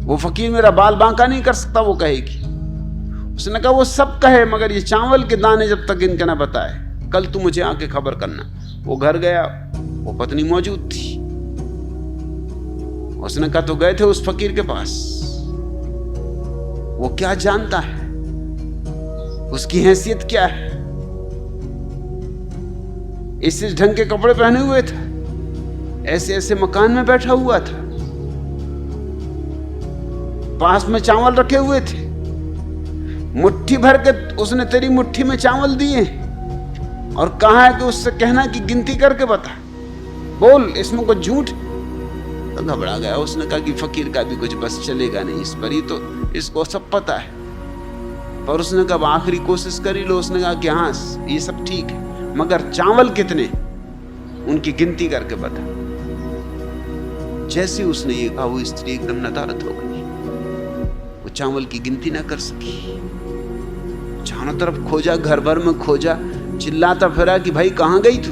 A: वो फकीर मेरा बाल बांका नहीं कर सकता, वो कहेगी। उसने कहा वो सब कहे मगर ये चावल के दाने जब तक इनके ना बताए, कल तू मुझे आके खबर करना। वो घर गया, वो पत्नी मौजूद थी। उसने कहा तो गए थे उस फकीर के पास, वो क्या जानता है, उसकी हैसियत क्या है, इस ढंग के कपड़े पहने हुए था, ऐसे ऐसे मकान में बैठा हुआ था, पास में चावल रखे हुए थे, मुट्ठी भर के उसने तेरी मुट्ठी में चावल दिए और कहा है कि उससे कहना कि गिनती करके बता, बोल इसमें कुछ झूठ। तो घबरा गया। उसने कहा कि फकीर का भी कुछ बस चलेगा नहीं इस पर, ही तो इसको सब पता है। पर उसने कहा आखिरी कोशिश कर ही लो। उसने कहा कि हाँ ये सब ठीक है मगर चावल कितने, उनकी गिनती करके बता। जैसे उसने ये कहा वो स्त्री एकदम नदारत हो गई, वो चावल की गिनती ना कर सकी। चारों तरफ खोजा, घर भर में खोजा, चिल्लाता फिरा कि भाई कहां गई तू,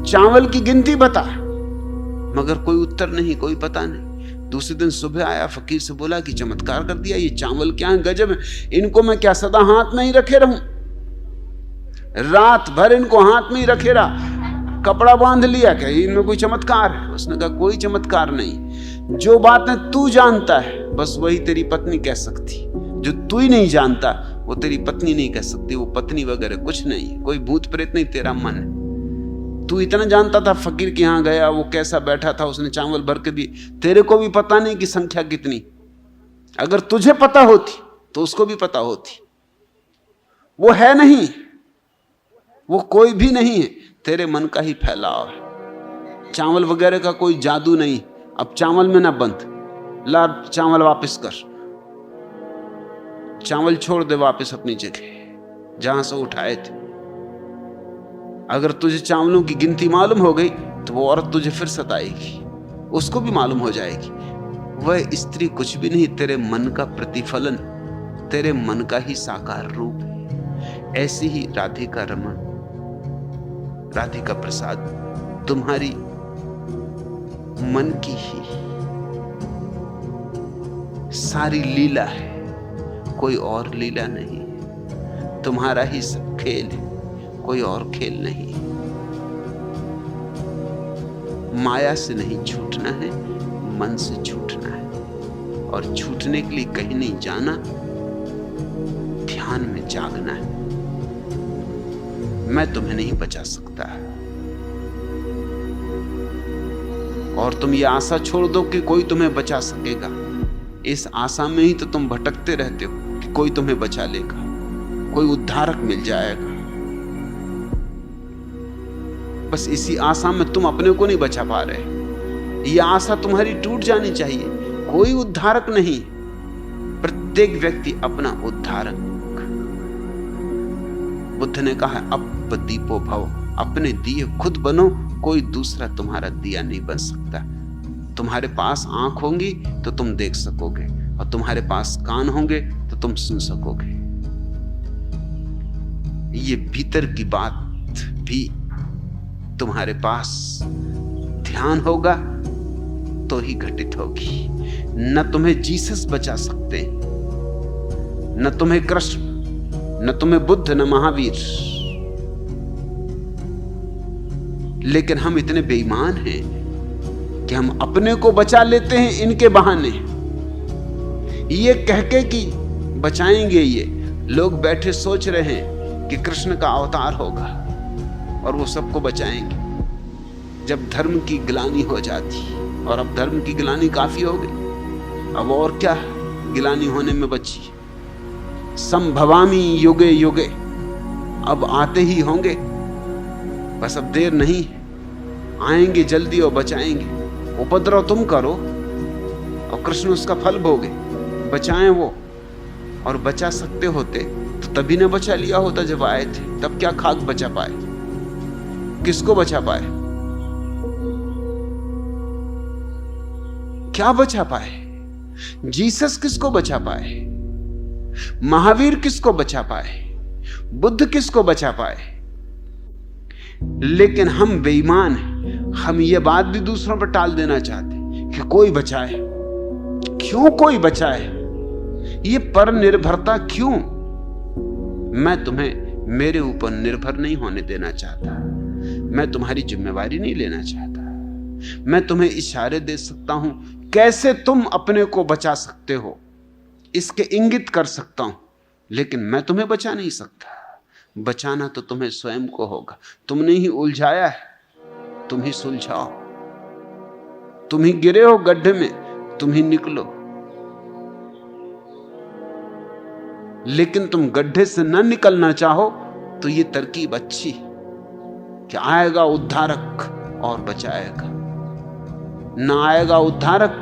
A: चावल की गिनती बता। मगर कोई उत्तर नहीं, कोई पता नहीं। दूसरे दिन सुबह आया, फकीर से बोला कि चमत्कार कर दिया, ये चावल क्या है, गजब है, इनको मैं क्या सदा हाथ में ही रखे रहूं, रात भर इनको हाथ में ही रखे रहा, कपड़ा बांध लिया, क्या इनमें कोई चमत्कार है? उसने कहा कोई चमत्कार नहीं, जो बातें तू जानता है बस वही तेरी पत्नी कह सकती, जो तू ही नहीं जानता वो तेरी पत्नी नहीं कह सकती। वो पत्नी वगैरह कुछ नहीं, कोई भूत प्रेत नहीं, तेरा मन है। तू इतना जानता था फकीर के यहां गया, वो कैसा बैठा था, उसने चावल भर के दिए, तेरे को भी पता नहीं कि संख्या कितनी। अगर तुझे पता होती तो उसको भी पता होती। वो है नहीं, वो कोई भी नहीं है, तेरे मन का ही फैलाव है। चावल वगैरह का कोई जादू नहीं। अब चावल में ना बंध, ला चावल वापस कर, चावल छोड़ दे वापस अपनी जगह जहां से उठाए थे। अगर तुझे चावलों की गिनती मालूम हो गई तो वो औरत तुझे फिर सताएगी, उसको भी मालूम हो जाएगी। वह स्त्री कुछ भी नहीं, तेरे मन का प्रतिफलन, तेरे मन का ही साकार रूप है। ऐसी ही राधिका रमन, राधिका प्रसाद तुम्हारी मन की ही सारी लीला है, कोई और लीला नहीं। तुम्हारा ही सब खेल है, कोई और खेल नहीं। माया से नहीं छूटना है, मन से छूटना है। और छूटने के लिए कहीं नहीं जाना, ध्यान में जागना है। मैं तुम्हें नहीं बचा सकता, और तुम ये आशा छोड़ दो कि कोई तुम्हें बचा सकेगा। इस आशा में ही तो तुम भटकते रहते हो कि कोई तुम्हें बचा लेगा, कोई उद्धारक मिल जाएगा। बस इसी आशा में तुम अपने को नहीं बचा पा रहे। यह आशा तुम्हारी टूट जानी चाहिए। कोई उद्धारक नहीं, प्रत्येक व्यक्ति अपना उद्धारक। बुद्ध ने कहा अपदीपो भव, अपने दिए खुद बनो, कोई दूसरा तुम्हारा दिया नहीं बन सकता। तुम्हारे पास आंख होंगी तो तुम देख सकोगे, और तुम्हारे पास कान होंगे तो तुम सुन सकोगे। ये भीतर की बात भी तुम्हारे पास ध्यान होगा तो ही घटित होगी। न तुम्हें जीसस बचा सकते, न तुम्हें कृष्ण, न तुम्हें बुद्ध, न महावीर। लेकिन हम इतने बेईमान हैं कि हम अपने को बचा लेते हैं इनके बहाने, ये कहके कि बचाएंगे। ये लोग बैठे सोच रहे हैं कि कृष्ण का अवतार होगा और वो सबको बचाएंगे। जब धर्म की गिलानी हो जाती, और अब धर्म की गिलानी काफी हो गई, अब और क्या गिलानी होने में बची। संभवामी युगे युगे, अब आते ही होंगे, बस अब देर नहीं, आएंगे जल्दी और बचाएंगे। उपद्रव तुम करो और कृष्ण उसका फल भोगे, बचाएं वो। और बचा सकते होते तो तभी ने बचा लिया होता जब आए थे। तब क्या खाक बचा पाए, किसको बचा पाए, क्या बचा पाए? जीसस किसको बचा पाए? महावीर किसको बचा पाए? बुद्ध किसको बचा पाए? लेकिन हम बेईमान हैं। हम ये बात भी दूसरों पर टाल देना चाहते हैं कि कोई बचाए। क्यों कोई बचाए? ये पर निर्भरता क्यों? मैं तुम्हें मेरे ऊपर निर्भर नहीं होने देना चाहता। मैं तुम्हारी जिम्मेवारी नहीं लेना चाहता। मैं तुम्हें इशारे दे सकता हूं कैसे तुम अपने को बचा सकते हो, इसके इंगित कर सकता हूं, लेकिन मैं तुम्हें बचा नहीं सकता। बचाना तो तुम्हें स्वयं को होगा। तुमने ही उलझाया है, तुम ही सुलझाओ। तुम ही गिरे हो गड्ढे में, तुम ही निकलो। लेकिन तुम गड्ढे से न निकलना चाहो तो ये तरकीब अच्छी कि आएगा उद्धारक और बचाएगा। न आएगा उद्धारक,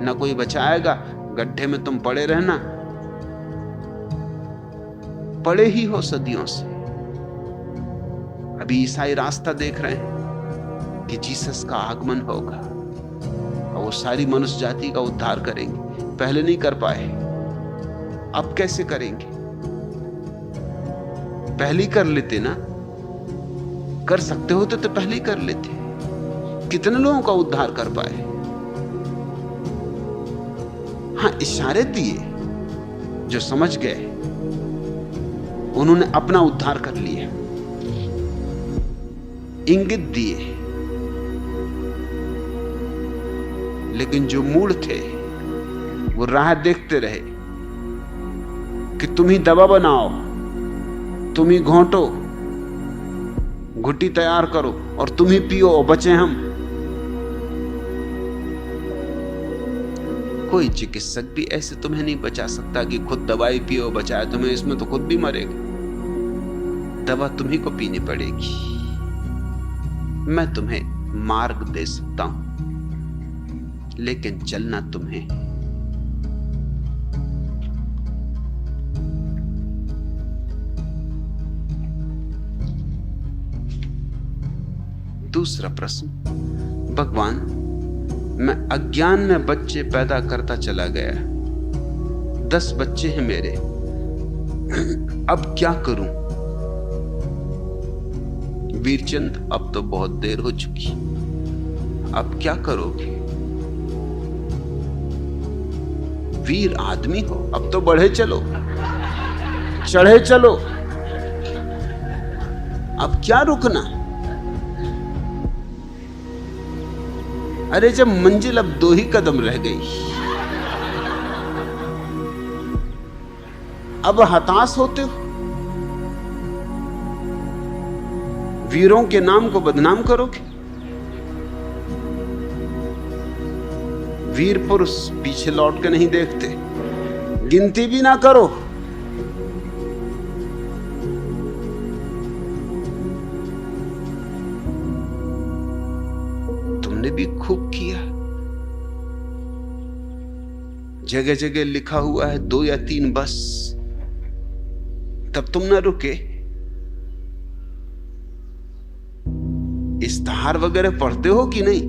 A: न कोई बचाएगा, गड्ढे में तुम पड़े रहना। पड़े ही हो सदियों से। अभी ईसाई रास्ता देख रहे हैं कि जीसस का आगमन होगा और वो सारी मनुष्य जाति का उद्धार करेंगे। पहले नहीं कर पाए, अब कैसे करेंगे? पहले ही कर लेते ना। कर सकते होते तो पहले ही कर लेते। कितने लोगों का उद्धार कर पाए? हां, इशारे दिए, जो समझ गए उन्होंने अपना उद्धार कर लिया। इंगित दिए, लेकिन जो मूढ़ थे वो राह देखते रहे कि तुम ही दवा बनाओ, तुम ही घोंटो, घुट्टी तैयार करो और तुम ही पियो और बचे हम। कोई चिकित्सक भी ऐसे तुम्हें नहीं बचा सकता कि खुद दवाई पियो बचाए तुम्हें। इसमें तो खुद भी मरेगा। दवा तुम्ही को पीनी पड़ेगी। मैं तुम्हें मार्ग दे सकता हूं, लेकिन चलना तुम्हें। दूसरा प्रश्न, भगवान, मैं अज्ञान में बच्चे पैदा करता चला गया। 10 बच्चे हैं मेरे, अब क्या करूं? वीरचंद, अब तो बहुत देर हो चुकी, अब क्या करोगे? वीर आदमी हो, अब तो बढ़े चलो, चढ़े चलो, अब क्या रुकना? अरे जब मंजिल अब 2 ही कदम रह गई, अब हताश होते हो? वीरों के नाम को बदनाम करोगे? वीर पुरुष पीछे लौट के नहीं देखते, गिनती भी ना करो। तुमने भी खूब किया। जगह जगह लिखा हुआ है 2 या 3 बस, तब तुम ना रुके। इस्ताहार वगैरह पढ़ते हो कि नहीं?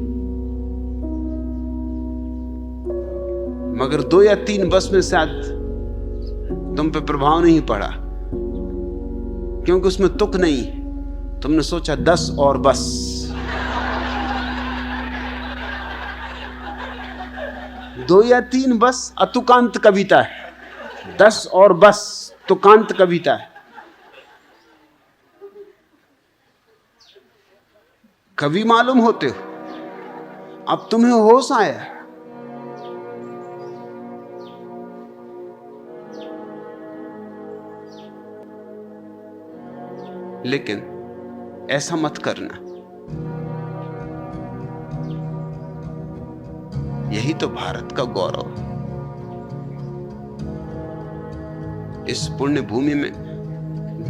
A: मगर 2 या 3 बस में शायद तुम पे प्रभाव नहीं पड़ा, क्योंकि उसमें तुक नहीं। तुमने सोचा 10 और बस। दो या 3 बस अतुकांत कविता है, 10 और बस तुकांत कविता है। कवि मालूम होते हो, अब तुम्हें होश आया। लेकिन ऐसा मत करना। यही तो भारत का गौरव। इस पुण्य भूमि में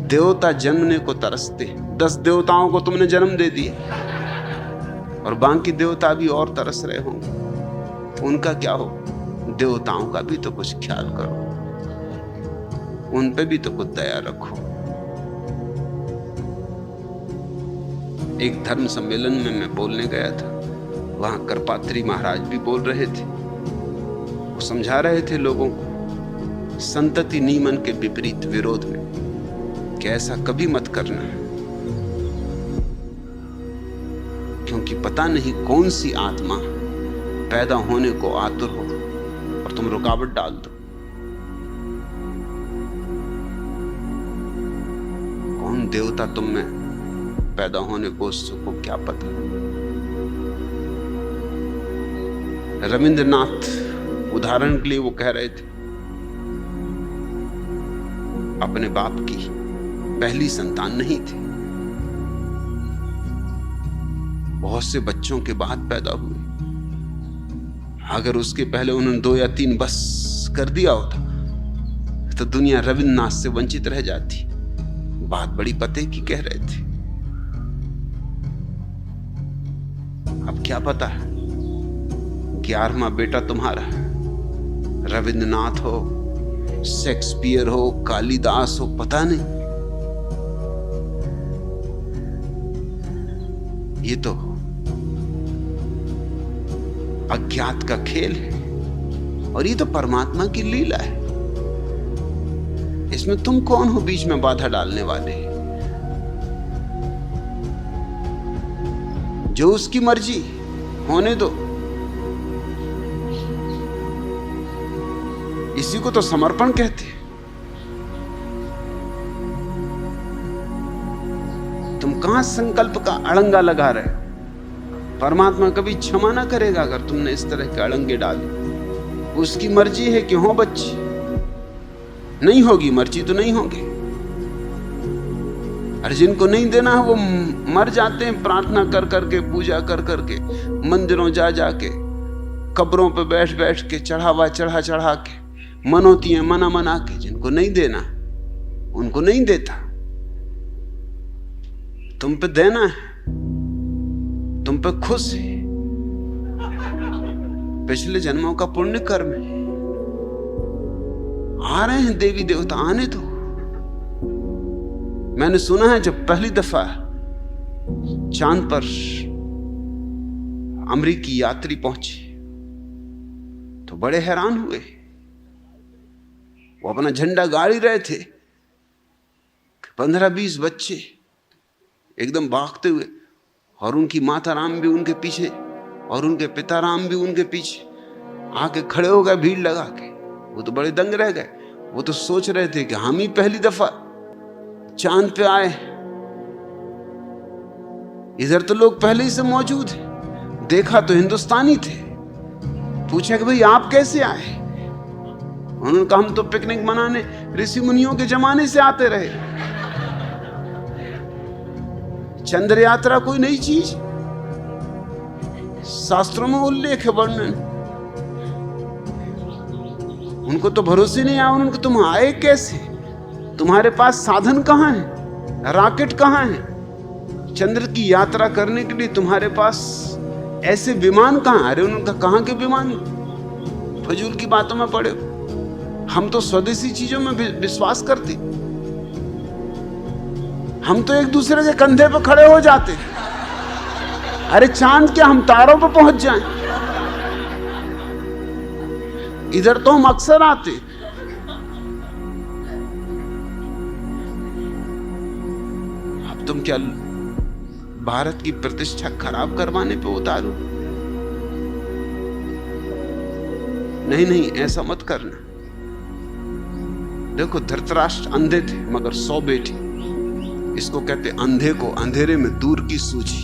A: देवता जन्मने को तरसते। 10 देवताओं को तुमने जन्म दे दिया और बाकी देवता भी और तरस रहे होंगे। उनका क्या हो? देवताओं का भी तो कुछ ख्याल करो, उन पे भी तो कुछ दया रखो। एक धर्म सम्मेलन में मैं बोलने गया था, वहां करपात्री महाराज भी बोल रहे थे। वो समझा रहे थे लोगों को संतति नियमन के विपरीत विरोध में कि ऐसा कभी मत करना। क्योंकि पता नहीं कौन सी आत्मा पैदा होने को आतुर हो और तुम रुकावट डाल दो। कौन देवता तुम में पैदा होने को उत्सुक हो, क्या पता। रविंद्रनाथ उदाहरण के लिए वो कह रहे थे, अपने बाप की पहली संतान नहीं थे, बहुत से बच्चों के बाद पैदा हुए। अगर उसके पहले उन्होंने 2 या 3 बस कर दिया होता तो दुनिया रविंद्रनाथ से वंचित रह जाती। बात बड़ी पते की कह रहे थे। अब क्या पता 11वां बेटा तुम्हारा रविंद्रनाथ हो, शेक्सपियर हो, कालिदास हो, पता नहीं। ये तो अज्ञात का खेल है और ये तो परमात्मा की लीला है। इसमें तुम कौन हो बीच में बाधा डालने वाले? जो उसकी मर्जी होने दो। इसी को तो समर्पण कहते हैं। तुम कहां संकल्प का अड़ंगा लगा रहे हो? परमात्मा कभी क्षमा ना करेगा अगर तुमने इस तरह के अड़ंगे डाले। उसकी मर्जी है कि हो बच्ची, नहीं होगी मर्जी तो नहीं होगी। और जिनको नहीं देना है वो मर जाते हैं प्रार्थना कर करके, पूजा कर करके, मंदिरों जा जाके, कब्रों पे बैठ बैठ के, चढ़ावा चढ़ा चढ़ा के, मनोतियां मना मना के। जिनको नहीं देना उनको नहीं देता। तुम पे देना है, तुम पे खुश है, पिछले जन्मों का पुण्य कर्म है। आ रहे हैं देवी देवता, आने दो। मैंने सुना है जब पहली दफा चांद पर अमेरिकी यात्री पहुंचे तो बड़े हैरान हुए। वो अपना झंडा गाड़ ही रहे थे, 15-20 बच्चे एकदम भागते हुए, और उनकी माता राम भी उनके पीछे और उनके पिता राम भी उनके पीछे आके खड़े हो गए भीड़ लगा के। वो तो बड़े दंग रह गए। वो तो सोच रहे थे कि हम ही पहली दफा चांद पे आए, इधर तो लोग पहले ही से मौजूद हैं। देखा तो हिंदुस्तानी थे। पूछा कि भाई आप कैसे आए? उन्होंने कहा हम तो पिकनिक मनाने ऋषि मुनियों के जमाने से आते रहे। चंद्र यात्रा कोई नई चीज, शास्त्रों में उल्लेख है, वर्णन। उनको तो भरोसे नहीं आया। उन्होंने तुम आए कैसे? तुम्हारे पास साधन कहां है? रॉकेट कहां है? चंद्र की यात्रा करने के लिए तुम्हारे पास ऐसे विमान कहां? अरे उन्होंने कहा के विमान? फजूल की बातों में पड़े। हम तो स्वदेशी चीजों में विश्वास करते। हम तो एक दूसरे के कंधे पे खड़े हो जाते। अरे चांद क्या, हम तारों पे पहुंच जाएं? इधर तो हम अक्सर आते। अब तुम क्या भारत की प्रतिष्ठा खराब करवाने पे उतारो? नहीं नहीं, ऐसा मत करना। देखो धृतराष्ट्र अंधे थे मगर 100 बेटी। इसको कहते अंधे को अंधेरे में दूर की सूझी।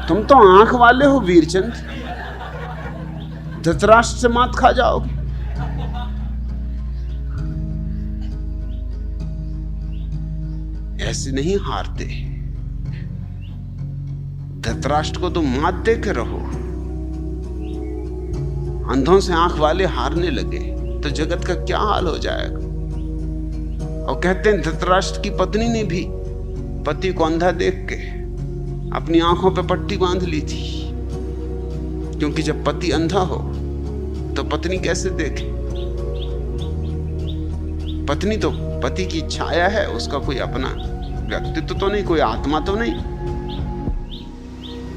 A: तुम तो आंख वाले हो वीरचंद, धृतराष्ट्र से मात खा जाओगे। ऐसे नहीं हारते। धृतराष्ट्र को तो मात दे के रहो। अंधों से आंख वाले हारने लगे तो जगत का क्या हाल हो जाएगा। और कहते हैं धृतराष्ट्र की पत्नी ने भी पति को अंधा देख के अपनी आंखों पे पट्टी बांध ली थी, क्योंकि जब पति अंधा हो तो पत्नी कैसे देखे? पत्नी तो पति की छाया है, उसका कोई अपना व्यक्तित्व तो नहीं, कोई आत्मा तो नहीं।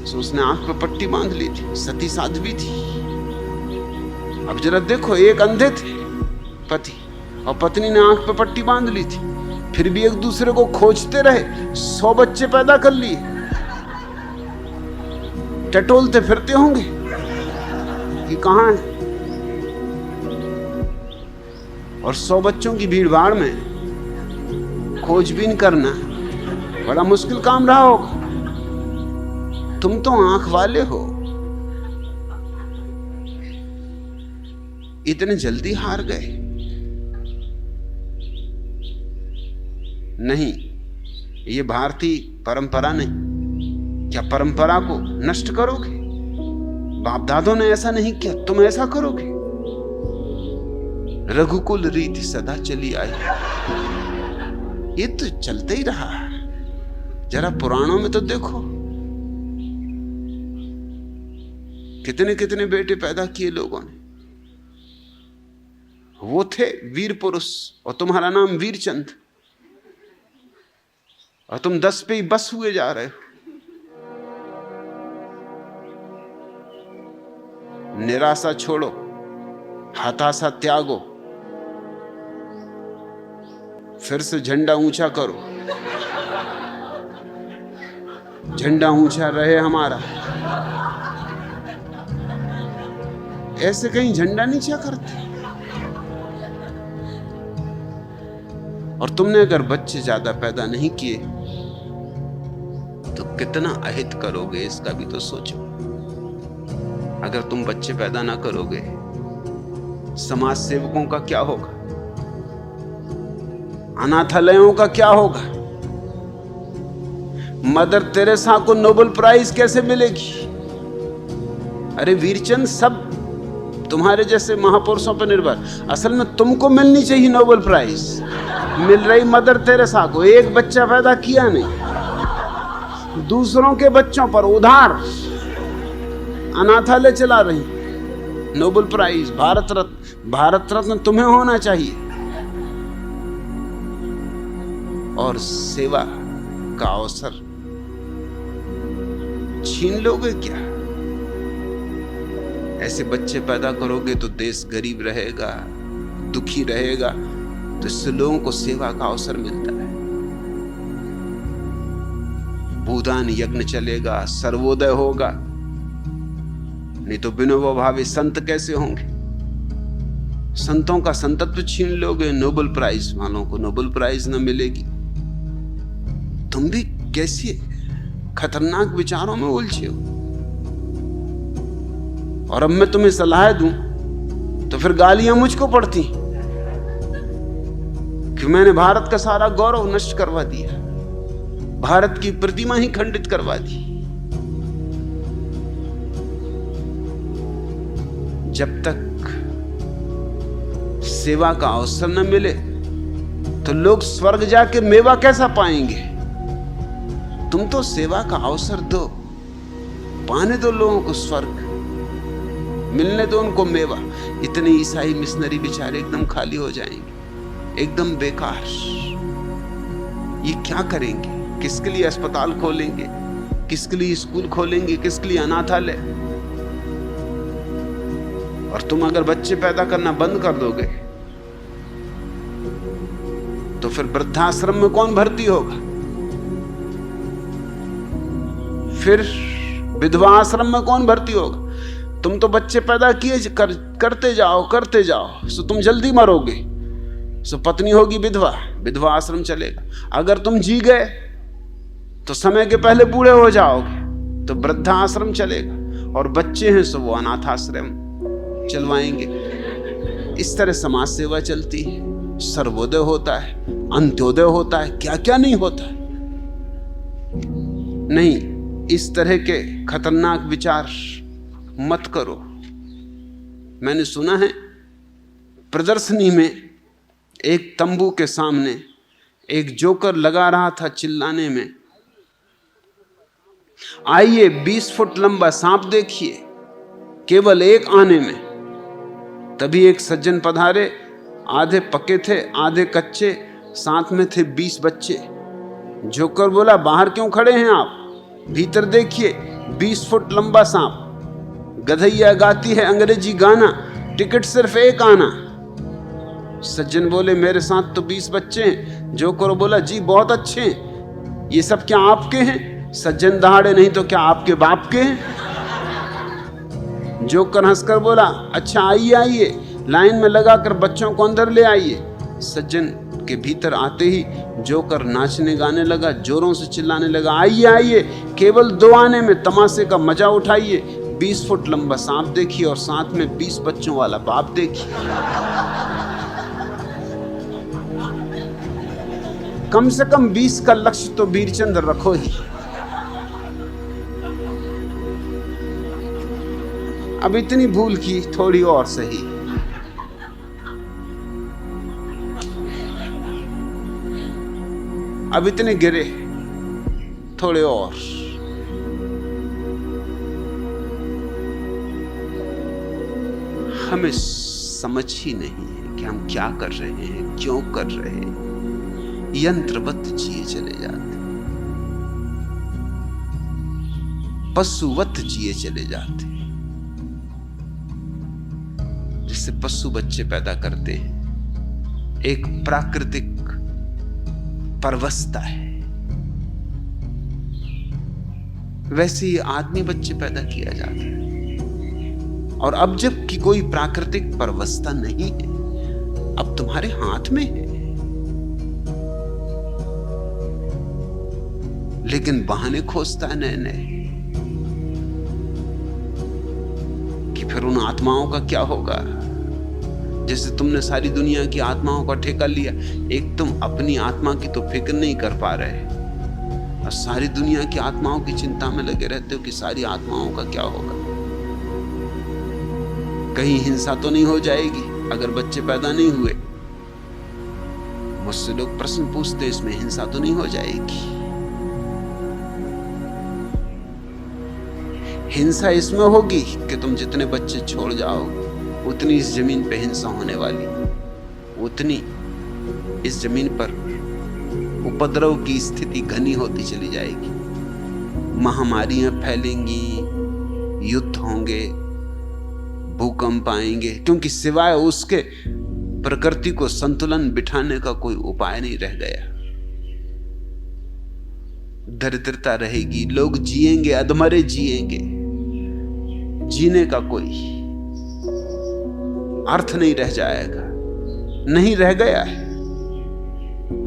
A: तो उसने आंख पे पट्टी बांध ली थी, सती साध्वी थी। अब जरा देखो, एक अंधे थे पति और पत्नी ने आंख पे पट्टी बांध ली थी, फिर भी एक दूसरे को खोजते रहे, 100 बच्चे पैदा कर लिए। टटोलते फिरते होंगे कि कहां है। और 100 बच्चों की भीड़ भाड़ में खोजबीन करना बड़ा मुश्किल काम रहा होगा। तुम तो आंख वाले हो, इतने जल्दी हार गए। नहीं, ये भारतीय परंपरा नहीं। क्या परंपरा को नष्ट करोगे? बाप दादों ने ऐसा नहीं किया, तुम ऐसा करोगे? रघुकुल रीति सदा चली आई, ये तो चलते ही रहा। जरा पुराणों में तो देखो, कितने कितने बेटे पैदा किए लोगों ने। वो थे वीर पुरुष, और तुम्हारा नाम वीरचंद, और तुम 10 पे ही बस हुए जा रहे हो। निराशा छोड़ो, हताशा त्यागो, फिर से झंडा ऊंचा करो। झंडा ऊंचा रहे हमारा। ऐसे कहीं झंडा नीचा करते। और तुमने अगर बच्चे ज्यादा पैदा नहीं किए तो कितना अहित करोगे, इसका भी तो सोचो। अगर तुम बच्चे पैदा ना करोगे, समाज सेवकों का क्या होगा? अनाथालयों का क्या होगा? मदर तेरेसा को नोबेल प्राइज कैसे मिलेगी? अरे वीरचंद, सब तुम्हारे जैसे महापुरुषों पर निर्भर। असल में तुमको मिलनी चाहिए नोबेल प्राइज, मिल रही मदर तेरेसा को। एक बच्चा पैदा किया नहीं, दूसरों के बच्चों पर उधार अनाथालय चला रही। नोबेल प्राइज, भारत रत्न तुम्हें होना चाहिए। और सेवा का अवसर छीन लोगे क्या? ऐसे बच्चे पैदा करोगे तो देश गरीब रहेगा, दुखी रहेगा। तो इससे लोगों को सेवा का अवसर मिलता है। भूदान यज्ञ चलेगा, सर्वोदय होगा। नहीं तो विनोबा भावे संत कैसे होंगे? संतों का संतत्व छीन लोगे, नोबेल प्राइज वालों को नोबेल प्राइज न मिलेगी। तुम भी कैसे खतरनाक विचारों में उलझे हो। और अब मैं तुम्हें सलाह दूं तो फिर गालियां मुझको पड़ती कि मैंने भारत का सारा गौरव नष्ट करवा दिया, भारत की प्रतिमा ही खंडित करवा दी। जब तक सेवा का अवसर न मिले तो लोग स्वर्ग जाके मेवा कैसा पाएंगे? तुम तो सेवा का अवसर दो, पाने दो लोगों को स्वर्ग, मिलने दो उनको मेवा। इतने ईसाई मिशनरी बेचारे एकदम खाली हो जाएंगे, एकदम बेकार। ये क्या करेंगे? किसके लिए अस्पताल खोलेंगे? किसके लिए स्कूल खोलेंगे? किसके लिए अनाथालय? और तुम अगर बच्चे पैदा करना बंद कर दोगे तो फिर वृद्धाश्रम में कौन भर्ती होगा? फिर विधवा आश्रम में कौन भर्ती होगा? तुम तो बच्चे पैदा किए करते जाओ, सो तुम जल्दी मरोगे। सो पत्नी होगी विधवा, विधवा आश्रम चलेगा। अगर तुम जी गए तो समय के पहले बूढ़े हो जाओगे तो वृद्धा आश्रम चलेगा। और बच्चे हैं सो वो अनाथ आश्रम चलवाएंगे। इस तरह समाज सेवा चलती है। सर्वोदय होता है, अंत्योदय होता है, क्या क्या नहीं होता है। नहीं, इस तरह के खतरनाक विचार मत करो। मैंने सुना है प्रदर्शनी में एक तंबू के सामने एक जोकर लगा रहा था चिल्लाने में, आइए 20 फुट लंबा सांप देखिए केवल एक आने में। तभी एक सज्जन पधारे, आधे पके थे आधे कच्चे, साथ में थे 20 बच्चे। जोकर बोला, बाहर क्यों खड़े हैं आप, भीतर देखिए 20 फुट लंबा सांप। गधैया गाती है अंग्रेजी गाना, टिकट सिर्फ एक आना। सज्जन बोले, मेरे साथ तो 20 बच्चे हैं। जोकर बोला, जी बहुत अच्छे हैं, ये सब क्या आपके हैं? सज्जन दहाड़े, नहीं तो क्या आपके बाप के हैं? जोकर हंसकर बोला, अच्छा आइए आइए, लाइन में लगाकर बच्चों को अंदर ले आइए। सज्जन के भीतर आते ही जोकर नाचने गाने लगा, जोरों से चिल्लाने लगा, आइए आइए, केवल 2 आने में तमाशे का मजा उठाइए। 20 फुट लंबा सांप देखिए और साथ में 20 बच्चों वाला बाप देखिए। कम से कम 20 का लक्ष्य तो वीरचंद्र रखो ही। अब इतनी भूल की, थोड़ी और सही। अब इतने गिरे, थोड़े और। हमें समझ ही नहीं है कि हम क्या कर रहे हैं, क्यों कर रहे हैं। यंत्रवत जिए चले जाते, पशुवत जिए चले जाते। जिससे पशु बच्चे पैदा करते हैं, एक प्राकृतिक परवस्था है, वैसे ही आदमी बच्चे पैदा किया जाता है। और अब जबकि कोई प्राकृतिक परवस्था नहीं है, अब तुम्हारे हाथ में है, लेकिन बहाने खोजता है नए नए कि फिर उन आत्माओं का क्या होगा। जैसे तुमने सारी दुनिया की आत्माओं का ठेका लिया, एक तुम अपनी आत्मा की तो फिक्र नहीं कर पा रहे और सारी दुनिया की आत्माओं की चिंता में लगे रहते हो कि सारी आत्माओं का क्या होगा। कहीं हिंसा तो नहीं हो जाएगी अगर बच्चे पैदा नहीं हुए। मुझसे लोग प्रश्न पूछते, इसमें हिंसा तो नहीं हो जाएगी। हिंसा इसमें होगी कि तुम जितने बच्चे छोड़ जाओगे उतनी इस जमीन पे हिंसा होने वाली, उतनी इस जमीन पर उपद्रव की स्थिति घनी होती चली जाएगी। महामारियां फैलेंगी, युद्ध होंगे, भूकंप आएंगे, क्योंकि सिवाय उसके प्रकृति को संतुलन बिठाने का कोई उपाय नहीं रह गया। दरिद्रता रहेगी, लोग जिएंगे, अधमरे जिएंगे, जीने का कोई अर्थ नहीं रह जाएगा, नहीं रह गया है।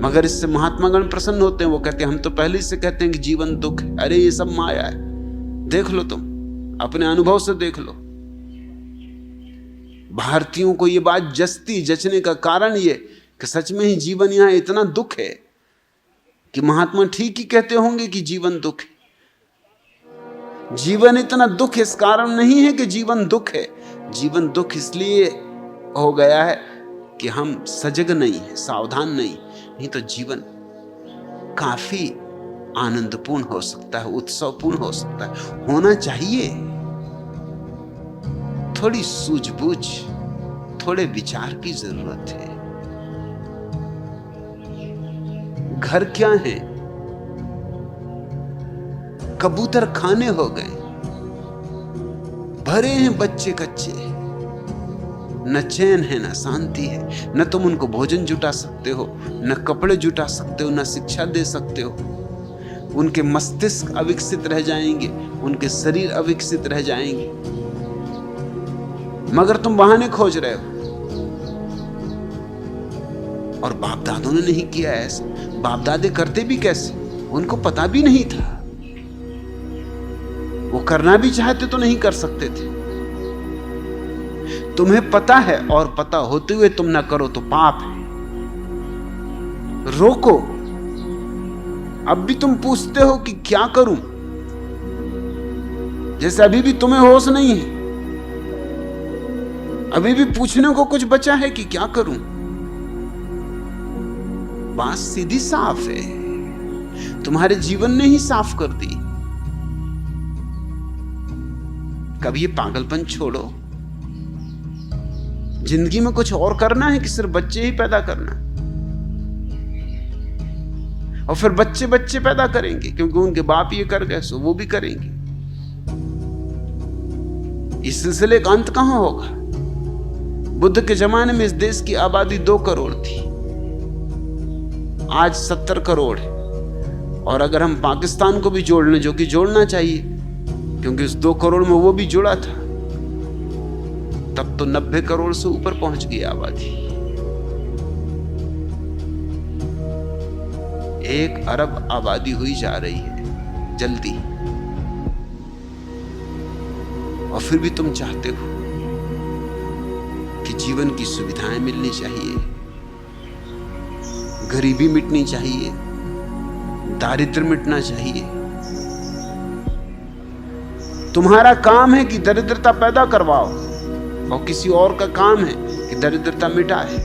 A: मगर इससे महात्मा गण प्रसन्न होते हैं। वो कहते हैं, हम तो पहले से कहते हैं कि जीवन दुख है। अरे ये सब माया है, देख लो, तुम अपने अनुभव से देख लो। भारतीयों को ये बात जचने का कारण ये कि सच में ही जीवन यहां इतना दुख है कि महात्मा ठीक ही कहते होंगे कि जीवन दुख है। जीवन इतना दुख इस कारण नहीं है कि जीवन दुख है, जीवन दुख इसलिए हो गया है कि हम सजग नहीं है, सावधान नहीं तो जीवन काफी आनंदपूर्ण हो सकता है, उत्सवपूर्ण हो सकता है, होना चाहिए। थोड़ी सूझबूझ, थोड़े विचार की जरूरत है। घर क्या है? कबूतर खाने हो गए, भरे हैं बच्चे कच्चे, न चैन है न शांति है। न तुम उनको भोजन जुटा सकते हो, न कपड़े जुटा सकते हो, न शिक्षा दे सकते हो। उनके मस्तिष्क अविकसित रह जाएंगे, उनके शरीर अविकसित रह जाएंगे, मगर तुम बहाने खोज रहे हो। और बाप दादों ने नहीं किया ऐसा। बाप दादे करते भी कैसे, उनको पता भी नहीं था। वो करना भी चाहते तो नहीं कर सकते थे। तुम्हें पता है और पता होते हुए तुम ना करो तो पाप है। रोको। अब भी तुम पूछते हो कि क्या करूं, जैसे अभी भी तुम्हें होश नहीं है, अभी भी पूछने को कुछ बचा है कि क्या करूं। बात सीधी साफ है, तुम्हारे जीवन ने ही साफ कर दी। कभी ये पागलपन छोड़ो। जिंदगी में कुछ और करना है कि सिर्फ बच्चे ही पैदा करना, और फिर बच्चे बच्चे पैदा करेंगे क्योंकि उनके बाप ये कर गए सो वो भी करेंगे। इस सिलसिले का अंत कहां होगा? बुद्ध के जमाने में इस देश की आबादी 2 करोड़ थी, आज 70 करोड़ है। और अगर हम पाकिस्तान को भी जोड़ लें, जो कि जोड़ना चाहिए क्योंकि उस 2 करोड़ में वो भी जुड़ा था, तब तो 90 करोड़ से ऊपर पहुंच गई आबादी। 1 अरब आबादी हुई जा रही है जल्दी, और फिर भी तुम चाहते हो कि जीवन की सुविधाएं मिलनी चाहिए, गरीबी मिटनी चाहिए, दारिद्र्य मिटना चाहिए। तुम्हारा काम है कि दरिद्रता पैदा करवाओ, और किसी और का काम है कि दरिद्रता मिटाए।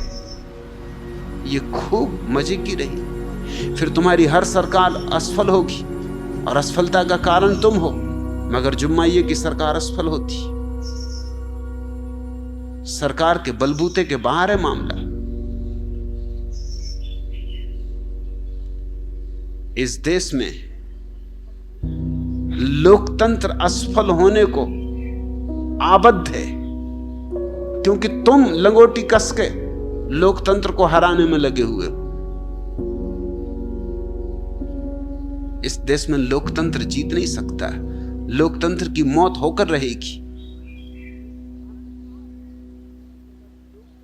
A: ये खूब मजे की रही। फिर तुम्हारी हर सरकार असफल होगी, और असफलता का कारण तुम हो, मगर जुम्मा ये कि सरकार असफल होती। सरकार के बलबूते के बाहर है मामला। इस देश में लोकतंत्र असफल होने को आबद्ध है, क्योंकि तुम लंगोटी कस के लोकतंत्र को हराने में लगे हुए हो। इस देश में लोकतंत्र जीत नहीं सकता, लोकतंत्र की मौत होकर रहेगी।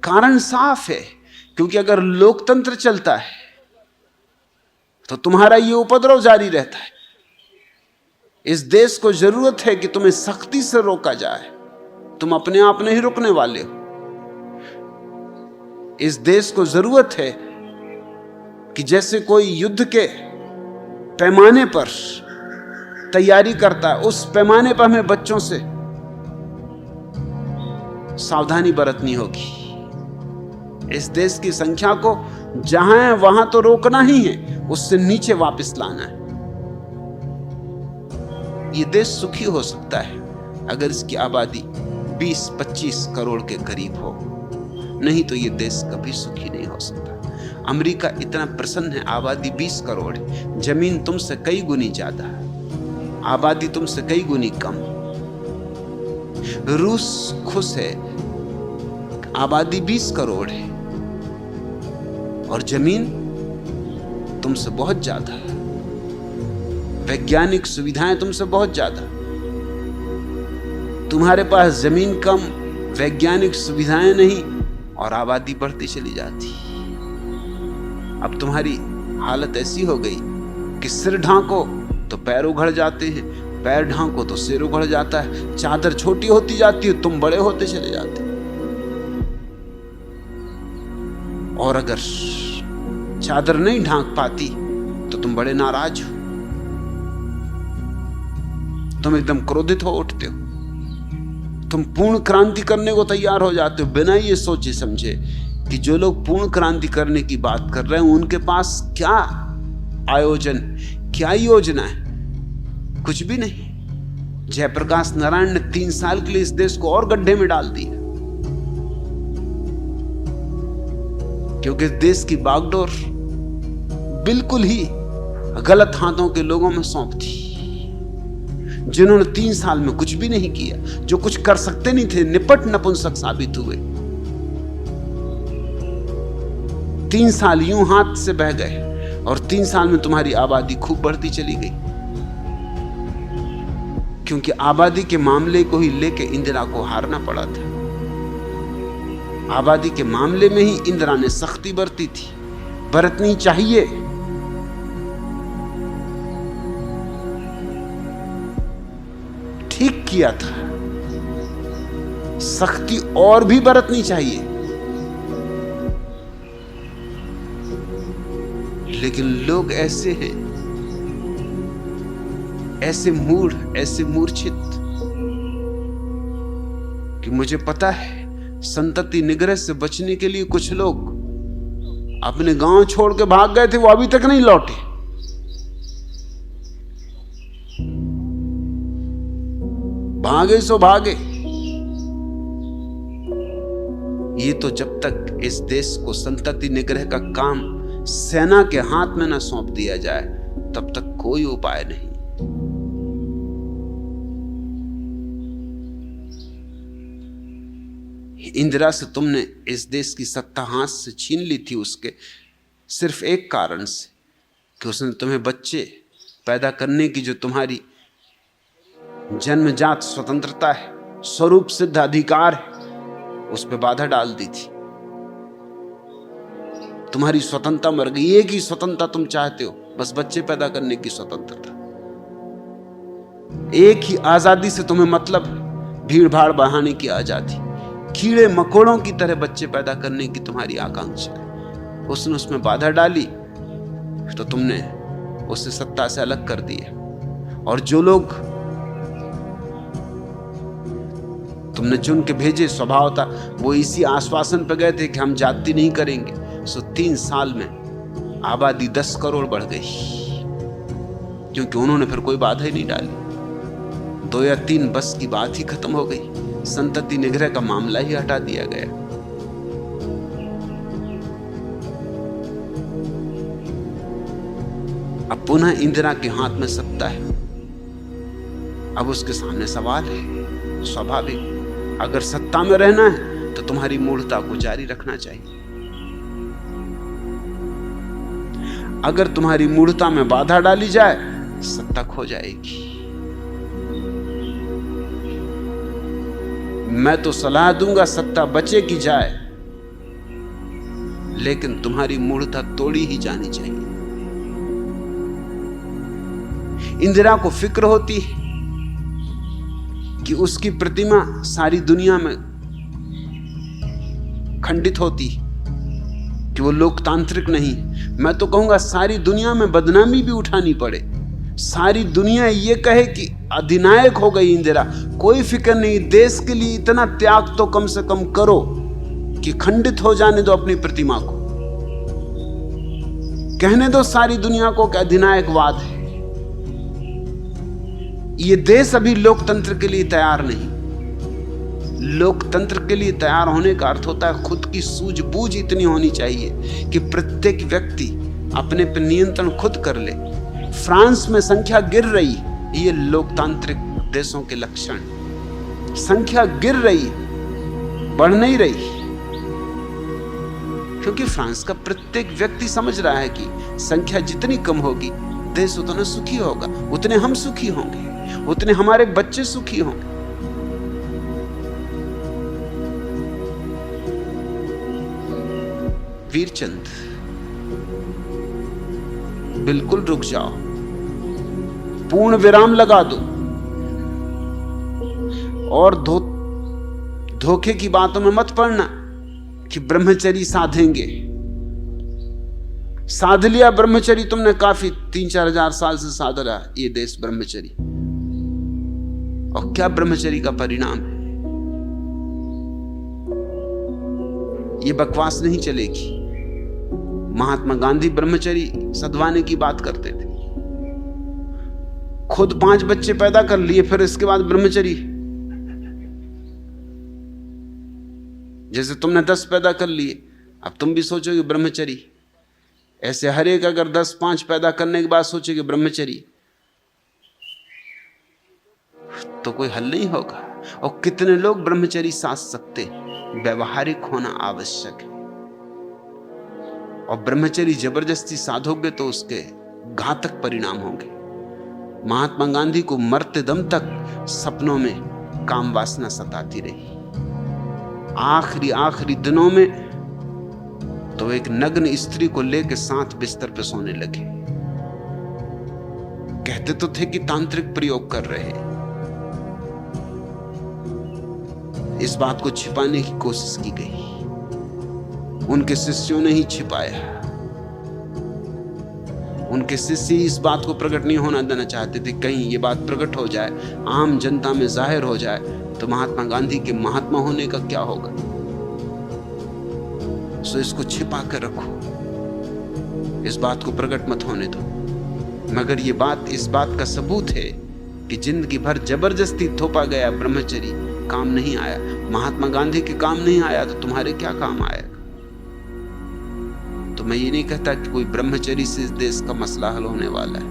A: कारण साफ है, क्योंकि अगर लोकतंत्र चलता है तो तुम्हारा यह उपद्रव जारी रहता है। इस देश को जरूरत है कि तुम्हें सख्ती से रोका जाए, तुम अपने आप नहीं रुकने वाले हो। इस देश को जरूरत है कि जैसे कोई युद्ध के पैमाने पर तैयारी करता है, उस पैमाने पर हमें बच्चों से सावधानी बरतनी होगी। इस देश की संख्या को जहां है वहां तो रोकना ही है, उससे नीचे वापस लाना है। यह देश सुखी हो सकता है अगर इसकी आबादी 20-25 करोड़ के करीब हो, नहीं तो यह देश कभी सुखी नहीं हो सकता। अमेरिका इतना प्रसन्न है, आबादी 20 करोड़ है, जमीन तुमसे कई गुनी ज्यादा है, आबादी तुमसे कई गुनी कम। रूस खुश है, आबादी 20 करोड़ है और जमीन तुमसे बहुत ज्यादा है, वैज्ञानिक सुविधाएं तुमसे बहुत ज्यादा। तुम्हारे पास जमीन कम, वैज्ञानिक सुविधाएं नहीं, और आबादी बढ़ती चली जाती। अब तुम्हारी हालत ऐसी हो गई कि सिर ढांको तो पैर उघड़ जाते हैं, पैर ढांको तो सिर उघड़ जाता है। चादर छोटी होती जाती है, तुम बड़े होते चले जाते। और अगर चादर नहीं ढांक पाती तो तुम बड़े नाराज हो, तुम एकदम क्रोधित हो उठते हो, तुम पूर्ण क्रांति करने को तैयार हो जाते हो, बिना ये सोचे समझे कि जो लोग पूर्ण क्रांति करने की बात कर रहे हैं उनके पास क्या आयोजन, क्या योजना है। कुछ भी नहीं। जयप्रकाश नारायण ने 3 साल के लिए इस देश को और गड्ढे में डाल दिया, क्योंकि देश की बागडोर बिल्कुल ही गलत हाथों के लोगों में सौंप दी, जिन्होंने 3 साल में कुछ भी नहीं किया, जो कुछ कर सकते नहीं थे, निपट नपुंसक साबित हुए। 3 साल यूं हाथ से बह गए और 3 साल में तुम्हारी आबादी खूब बढ़ती चली गई, क्योंकि आबादी के मामले को ही लेके इंदिरा को हारना पड़ा था। आबादी के मामले में ही इंदिरा ने सख्ती बरती थी, बरतनी चाहिए। ठीक किया था, सख्ती और भी बरतनी चाहिए। लेकिन लोग ऐसे हैं, ऐसे मूढ़, ऐसे मूर्छित कि मुझे पता है संतति निग्रह से बचने के लिए कुछ लोग अपने गांव छोड़ के भाग गए थे, वो अभी तक नहीं लौटे। भागे सो भागे। ये तो जब तक इस देश को संतति निग्रह का काम सेना के हाथ में न सौंप दिया जाए, तब तक कोई उपाय नहीं। इंदिरा से तुमने इस देश की सत्ता हाथ से छीन ली थी, उसके सिर्फ एक कारण से कि उसने तुम्हें बच्चे पैदा करने की जो तुम्हारी जन्मजात स्वतंत्रता है, स्वरूप सिद्ध अधिकार है, उस पर बाधा डाल दी थी। तुम्हारी स्वतंत्रता मर गई। एक ही स्वतंत्रता तुम चाहते हो, बस बच्चे पैदा करने की स्वतंत्रता। एक ही आजादी से तुम्हें मतलब, भीड़ भाड़ बढ़ाने की आजादी। कीड़े मकोड़ों की तरह बच्चे पैदा करने की तुम्हारी आकांक्षा है। उसने उसमें बाधा डाली तो तुमने उसे सत्ता से अलग कर दिया। और जो लोग तुमने चुन के भेजे स्वभाव था, वो इसी आश्वासन पर गए थे कि हम जाति नहीं करेंगे। सो 3 साल में आबादी 10 करोड़ बढ़ गई, क्योंकि उन्होंने फिर कोई बाधा ही नहीं डाली। 2 या 3 बस की बात ही खत्म हो गई। संतति निग्रह का मामला ही हटा दिया गया। अब पुनः इंदिरा के हाथ में सत्ता है। अब उसके सामने सवाल है स्वाभाविक, अगर सत्ता में रहना है तो तुम्हारी मूढ़ता को जारी रखना चाहिए। अगर तुम्हारी मूढ़ता में बाधा डाली जाए, सत्ता खो जाएगी। मैं तो सलाह दूंगा सत्ता बचे कि जाए, लेकिन तुम्हारी मूढ़ता तोड़ी ही जानी चाहिए। इंदिरा को फिक्र होती है कि उसकी प्रतिमा सारी दुनिया में खंडित होती, कि वो लोकतांत्रिक नहीं। मैं तो कहूंगा सारी दुनिया में बदनामी भी उठानी पड़े, सारी दुनिया ये कहे कि अधिनायक हो गई इंदिरा, कोई फिक्र नहीं, देश के लिए इतना त्याग तो कम से कम करो कि खंडित हो जाने दो अपनी प्रतिमा को। कहने दो सारी दुनिया को कि अधिनायकवाद है। ये देश अभी लोकतंत्र के लिए तैयार नहीं। लोकतंत्र के लिए तैयार होने का अर्थ होता है खुद की सूझबूझ इतनी होनी चाहिए कि प्रत्येक व्यक्ति अपने पर नियंत्रण खुद कर ले। फ्रांस में संख्या गिर रही, ये लोकतांत्रिक देशों के लक्षण। संख्या गिर रही, बढ़ नहीं रही, क्योंकि फ्रांस का प्रत्येक व्यक्ति समझ रहा है कि संख्या जितनी कम होगी देश उतना सुखी होगा, उतने हम सुखी होंगे, उतने हमारे बच्चे सुखी होंगे। वीरचंद, बिल्कुल रुक जाओ, पूर्ण विराम लगा दो और धोखे की बातों में मत पड़ना कि ब्रह्मचर्य साधेंगे। साध लिया ब्रह्मचर्य तुमने, काफी 3-4 हजार साल से साध रहा ये देश ब्रह्मचर्य, और क्या ब्रह्मचर्य का परिणाम है? ये बकवास नहीं चलेगी। महात्मा गांधी ब्रह्मचर्य सधवाने की बात करते थे, खुद 5 बच्चे पैदा कर लिए, फिर इसके बाद ब्रह्मचर्य। जैसे तुमने 10 पैदा कर लिए, अब तुम भी सोचोगे ब्रह्मचर्य। ऐसे हर एक अगर 10-5 पैदा करने के बाद सोचेगे ब्रह्मचर्य, तो कोई हल नहीं होगा। और कितने लोग ब्रह्मचर्य साध सकते? व्यवहारिक होना आवश्यक है। और ब्रह्मचर्य जबरदस्ती साधोगे तो उसके घातक परिणाम होंगे। महात्मा गांधी को मरते दम तक सपनों में काम वासना सताती रही। आखिरी दिनों में तो एक नग्न स्त्री को लेकर साथ बिस्तर पे सोने लगे। कहते तो थे कि तांत्रिक प्रयोग कर रहे। इस बात को छिपाने की कोशिश की गई, उनके शिष्यों ने ही छिपाया। उनके शिष्य इस बात को प्रकट नहीं होना देना चाहते थे, कहीं ये बात प्रकट हो जाए, आम जनता में जाहिर हो जाए तो महात्मा गांधी के महात्मा होने का क्या होगा। सो इसको छिपा कर रखो, इस बात को प्रकट मत होने दो। मगर ये बात इस बात का सबूत है कि जिंदगी भर जबरदस्ती थोपा गया ब्रह्मचर्य काम नहीं आया। महात्मा गांधी के काम नहीं आया तो तुम्हारे क्या काम आएगा? तो मैं ये नहीं कहता कि कोई ब्रह्मचर्य से इस देश का मसला हल होने वाला है।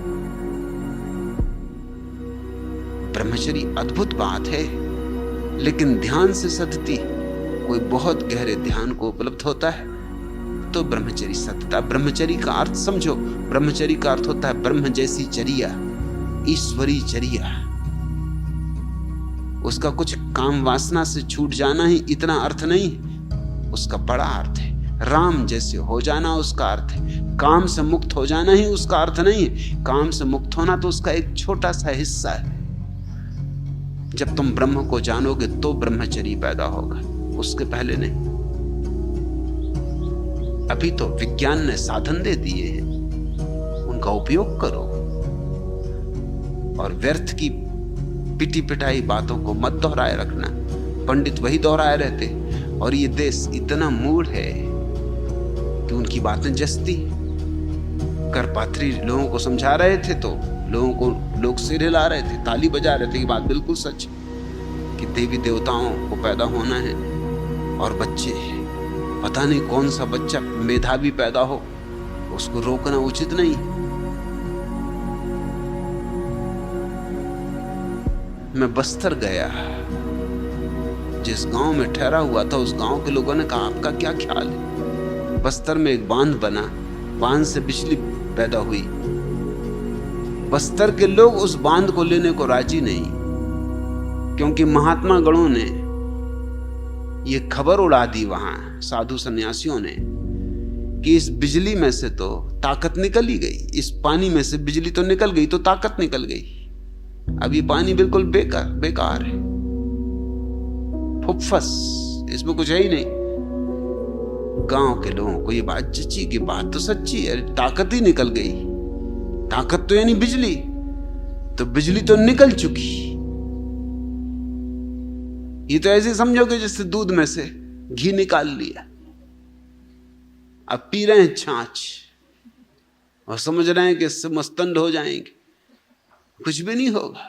A: ब्रह्मचर्य अद्भुत बात है, लेकिन ध्यान से सधती, कोई बहुत गहरे ध्यान को उपलब्ध होता है तो ब्रह्मचर्य सधता। ब्रह्मचर्य का अर्थ समझो, ब्रह्मचर्य का अर्थ होता है ब्रह्म जैसी चर्या, ईश्वरी चर्या। उसका कुछ काम वासना से छूट जाना ही इतना अर्थ नहीं है, उसका बड़ा अर्थ है। राम जैसे हो जाना उसका अर्थ है, काम से मुक्त हो जाना ही उसका अर्थ नहीं है। काम से मुक्त होना तो उसका एक छोटा सा हिस्सा है। जब तुम ब्रह्म को जानोगे तो ब्रह्मचर्य पैदा होगा, उसके पहले नहीं। अभी तो विज्ञान ने साधन दे दिए हैं, उनका उपयोग करो और व्यर्थ की पिटी पिटाई बातों को मत दोहराए रखना। पंडित वही दोहराए रहते, और ये देश इतना मूढ़ है कि उनकी बातें जस्ती। करपात्री लोगों को समझा रहे थे तो लोग सिर हिला रहे थे, ताली बजा रहे थे। ये बात बिल्कुल सच कि देवी देवताओं को पैदा होना है, और बच्चे, पता नहीं कौन सा बच्चा मेधावी पैदा हो, उसको रोकना उचित नहीं। मैं बस्तर गया, जिस गांव में ठहरा हुआ था उस गांव के लोगों ने कहा आपका क्या ख्याल है? बस्तर में एक बांध बना, बांध से बिजली पैदा हुई। बस्तर के लोग उस बांध को लेने को राजी नहीं, क्योंकि महात्मा गणों ने ये खबर उड़ा दी वहां साधु सन्यासियों ने कि इस बिजली में से तो ताकत निकल ही गई, इस पानी में से बिजली तो निकल गई तो ताकत निकल गई। अब ये पानी बिल्कुल बेकार है, फुफस, इसमें कुछ है ही नहीं। गांव के लोगों को ये बात जची कि बात तो सच्ची है, ताकत ही निकल गई। ताकत तो यानी बिजली, तो बिजली तो निकल चुकी। ये तो ऐसे समझोगे जैसे दूध में से घी निकाल लिया, अब पी रहे हैं छाछ और समझ रहे हैं कि इससे मस्तंड हो जाएंगे। कुछ भी नहीं होगा,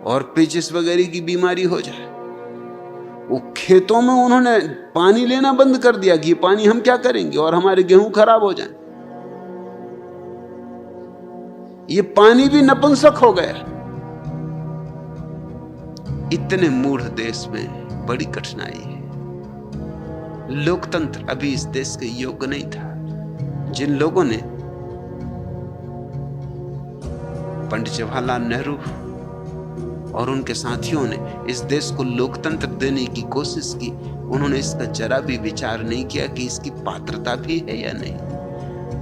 A: और पेचिस वगैरह की बीमारी हो जाए। वो खेतों में उन्होंने पानी लेना बंद कर दिया कि ये पानी हम क्या करेंगे, और हमारे गेहूं खराब हो जाए। ये पानी भी नपुंसक हो गया। इतने मूढ़ देश में बड़ी कठिनाई है। लोकतंत्र अभी इस देश के योग्य नहीं था। जिन लोगों ने, पंडित जवाहरलाल नेहरू और उनके साथियों ने इस देश को लोकतंत्र देने की कोशिश की, उन्होंने इसका जरा भी विचार नहीं किया कि इसकी पात्रता भी है या नहीं।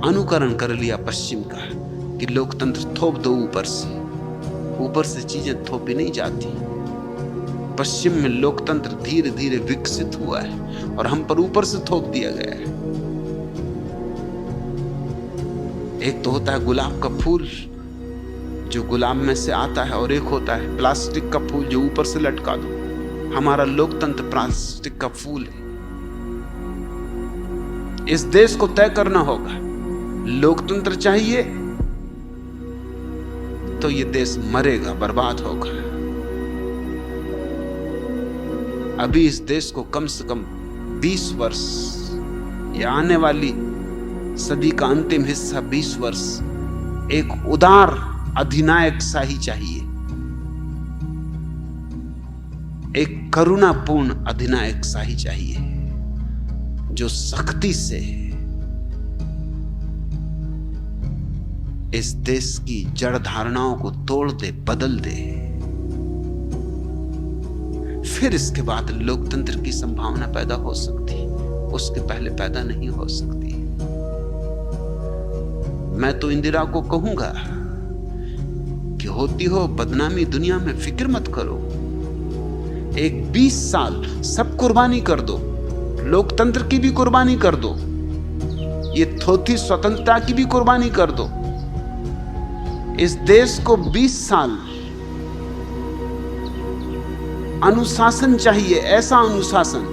A: अनुकरण कर लिया पश्चिम का कि लोकतंत्र थोप दो ऊपर से चीजें थोपी नहीं जाती। पश्चिम में लोकतंत्र धीरे धीरे विकसित हुआ है और हम पर ऊपर से थोप दिया गया है। एक तो होता है गुलाब का फूल जो गुलाब में से आता है, और एक होता है प्लास्टिक का फूल जो ऊपर से लटका दो। हमारा लोकतंत्र प्लास्टिक का फूल है। इस देश को तय करना होगा, लोकतंत्र चाहिए तो ये देश मरेगा, बर्बाद होगा। अभी इस देश को कम से कम 20 वर्ष, या आने वाली सदी का अंतिम हिस्सा 20 वर्ष, एक उदार अधिनायक शाही चाहिए, एक करुणापूर्ण अधिनायक शाही चाहिए, जो सख्ती से इस देश की जड़ धारणाओं को तोड़ दे, बदल दे। फिर इसके बाद लोकतंत्र की संभावना पैदा हो सकती, उसके पहले पैदा नहीं हो सकती। मैं तो इंदिरा को कहूंगा कि होती हो बदनामी दुनिया में, फिक्र मत करो। एक 20 साल सब कुर्बानी कर दो, लोकतंत्र की भी कुर्बानी कर दो, ये थोथी स्वतंत्रता की भी कुर्बानी कर दो। इस देश को 20 साल अनुशासन चाहिए, ऐसा अनुशासन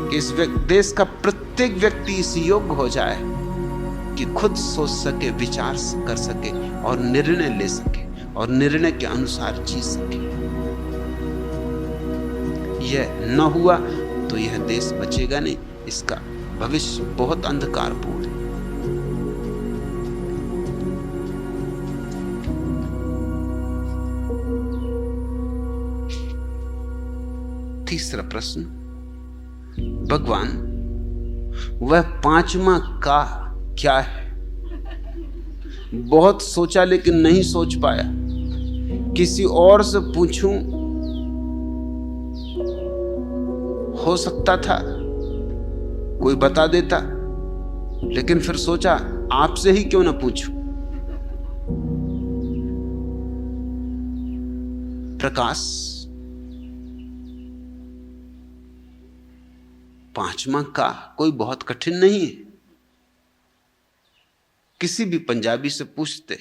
A: कि इस देश का प्रत्येक व्यक्ति इस योग्य हो जाए कि खुद सोच सके, विचार कर सके और निर्णय ले सके, और निर्णय के अनुसार जी सके। यह न हुआ तो यह देश बचेगा नहीं, इसका भविष्य बहुत अंधकारपूर्ण है। तीसरा प्रश्न, भगवान वह पांचवा का क्या है? बहुत सोचा लेकिन नहीं सोच पाया। किसी और से पूछूं, हो सकता था कोई बता देता, लेकिन फिर सोचा आपसे ही क्यों ना पूछूं। प्रकाश 5वां का कोई बहुत कठिन नहीं है। किसी भी पंजाबी से पूछते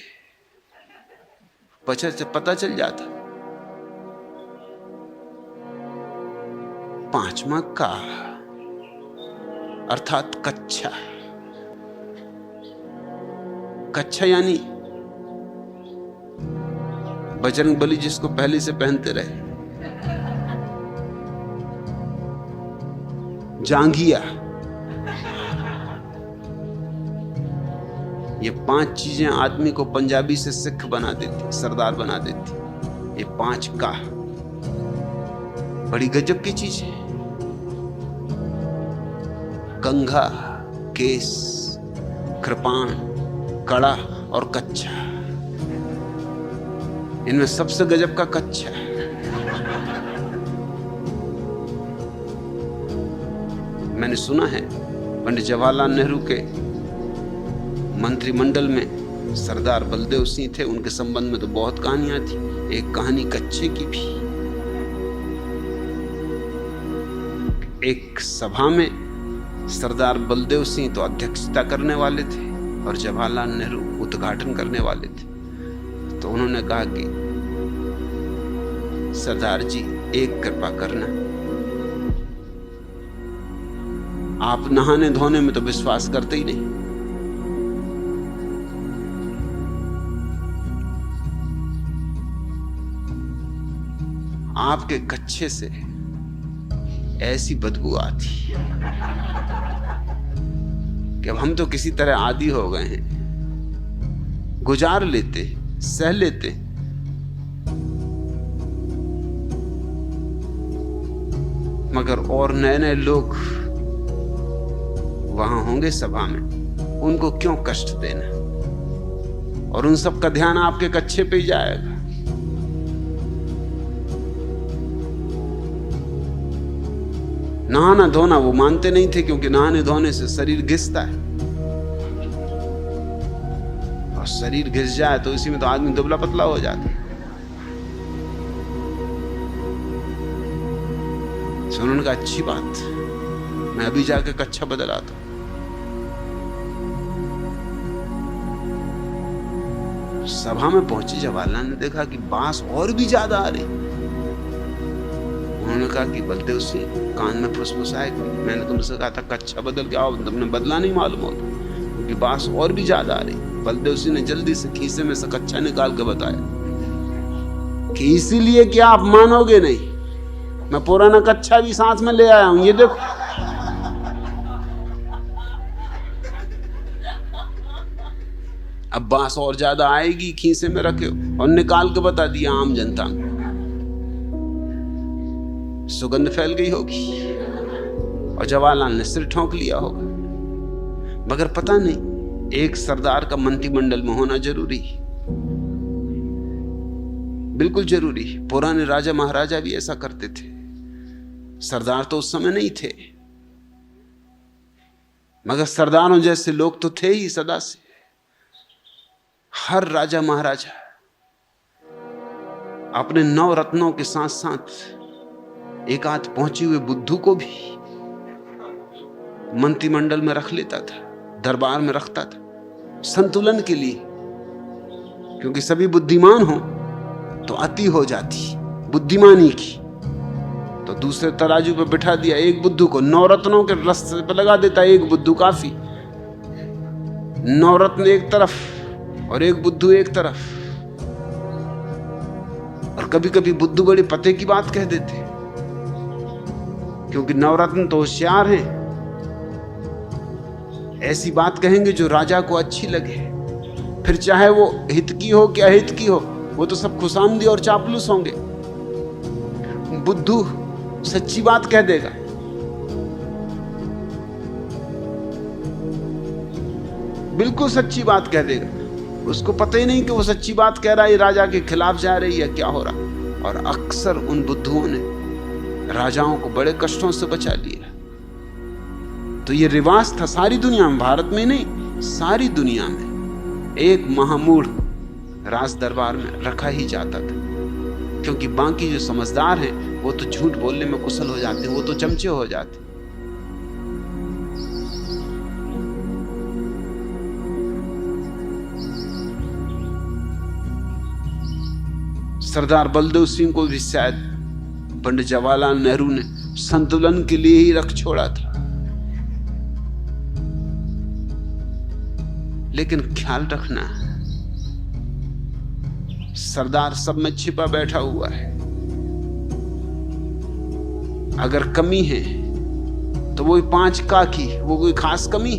A: पता चल जाता। 5वां का अर्थात कच्छा। कच्छा यानी बजरंग बली जिसको पहले से पहनते रहे, जांघिया। ये 5 चीजें आदमी को पंजाबी से सिख बना देती, सरदार बना देती। ये 5 का बड़ी गजब की चीज है। कंघा, केस, कृपाण, कड़ा और कच्छा। इनमें सबसे गजब का कच्छा है। मैंने सुना है पंडित जवाहरलाल नेहरू के मंत्रिमंडल में सरदार बलदेव सिंह थे, उनके संबंध में तो बहुत कहानियां थी। एक कहानी कच्छे की भी। एक सभा में सरदार बलदेव सिंह तो अध्यक्षता करने वाले थे और जवाहरलाल नेहरू उद्घाटन करने वाले थे। तो उन्होंने कहा कि सरदार जी, एक कृपा करना, आप नहाने धोने में तो विश्वास करते ही नहीं। आपके कच्छे से ऐसी बदबू आती कि अब हम तो किसी तरह आदी हो गए हैं, गुजार लेते, सह लेते। मगर और नए नए लोग वहां होंगे सभा में, उनको क्यों कष्ट देना? और उन सब का ध्यान आपके कच्छे पे ही जाएगा। नहाना धोना वो मानते नहीं थे, क्योंकि नहाने धोने से शरीर घिसता है, और शरीर घिस जाए तो इसी में तो आदमी दुबला पतला हो जाता है। उन्होंने कहा अच्छी बात, मैं अभी जाके कच्छा बदल आता हूं। सभा में पहुंची जवाहरलाल ने देखा कि बांस और भी ज्यादा आ रही। उन्होंने कहा कि बलदेव सिंह, कान में फुसफुसाए, मैंने तुमसे कहा था कच्छा बदल के आओ, तुमने बदला नहीं मालूम होता, क्योंकि बांस और भी ज्यादा आ रही। बलदेव सिंह ने जल्दी से खीसे में से कच्छा निकाल के बताया कि इसीलिए कि आप मानोगे नहीं, मैं पुराना कच्छा भी साथ में ले आया हूं, ये देखो। अब बांस और ज्यादा आएगी, खीसे में रखे और निकाल के बता दिया आम जनता में, सुगंध फैल गई होगी और जवाहरलाल ने सिर ठोंक लिया होगा। मगर पता नहीं, एक सरदार का मंत्रिमंडल में होना जरूरी, बिल्कुल जरूरी। पुराने राजा महाराजा भी ऐसा करते थे। सरदार तो उस समय नहीं थे, मगर सरदारों जैसे लोग तो थे ही सदा से। हर राजा महाराजा अपने 9 रत्नों के साथ साथ एक आध पहुंचे हुए बुद्धू को भी मंत्रिमंडल में रख लेता था, दरबार में रखता था, संतुलन के लिए। क्योंकि सभी बुद्धिमान हो तो अति हो जाती बुद्धिमानी की, तो दूसरे तराजू पे बिठा दिया एक बुद्धू को, 9 रत्नों के रस्ते पे लगा देता, एक बुद्धू काफी। 9 रत्न एक तरफ और एक बुद्धू एक तरफ। और कभी कभी बुद्धू बड़े पते की बात कह देते, क्योंकि 9 रत्न तो होशियार हैं, ऐसी बात कहेंगे जो राजा को अच्छी लगे, फिर चाहे वो हित की हो कि अहित की हो, वो तो सब खुशामदी और चापलूस होंगे। बुद्धू सच्ची बात कह देगा, बिल्कुल सच्ची बात कह देगा, उसको पता ही नहीं कि वो सच्ची बात कह रहा है, राजा के खिलाफ जा रही है, क्या हो रहा। और अक्सर उन बुद्धुओं ने राजाओं को बड़े कष्टों से बचा लिया। तो ये रिवाज था सारी दुनिया में, भारत में नहीं, सारी दुनिया में एक महामूढ़ राज दरबार में रखा ही जाता था, क्योंकि बाकी जो समझदार हैं वो तो झूठ बोलने में कुशल हो जाते हैं, वो तो चमचे हो जाते। सरदार बलदेव सिंह को भी शायद पंडित जवाहरलाल नेहरू ने संतुलन के लिए ही रख छोड़ा था। लेकिन ख्याल रखना, सरदार सब में छिपा बैठा हुआ है। अगर कमी है तो वो 5 का की, वो कोई खास कमी।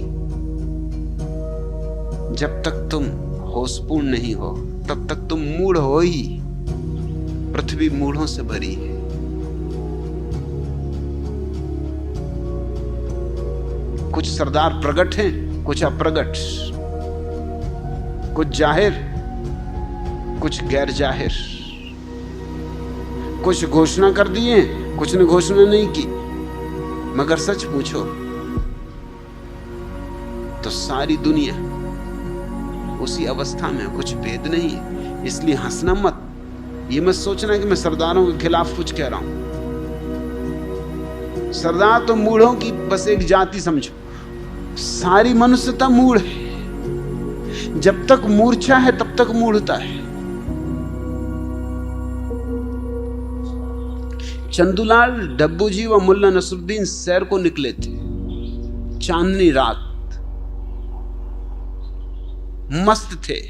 A: जब तक तुम होशपूर्ण नहीं हो तब तक तुम मूढ़ हो ही। पृथ्वी मूढ़ों से भरी है। कुछ सरदार प्रगट हैं, कुछ अप्रगट, कुछ जाहिर, कुछ गैर जाहिर। कुछ घोषणा कर दिए, कुछ ने घोषणा नहीं की। मगर सच पूछो तो सारी दुनिया उसी अवस्था में, कुछ भेद नहीं है। इसलिए हंसना मत, ये मत सोचना कि मैं सरदारों के खिलाफ कुछ कह रहा हूं। सरदार तो मूढ़ों की बस एक जाति समझो। सारी मनुष्यता मूढ़ है। जब तक मूर्छा है तब तक मूढ़ता है। चंदूलाल, डब्बू जी व मुल्ला नसरुद्दीन सैर को निकले थे। चांदनी रात, मस्त थे,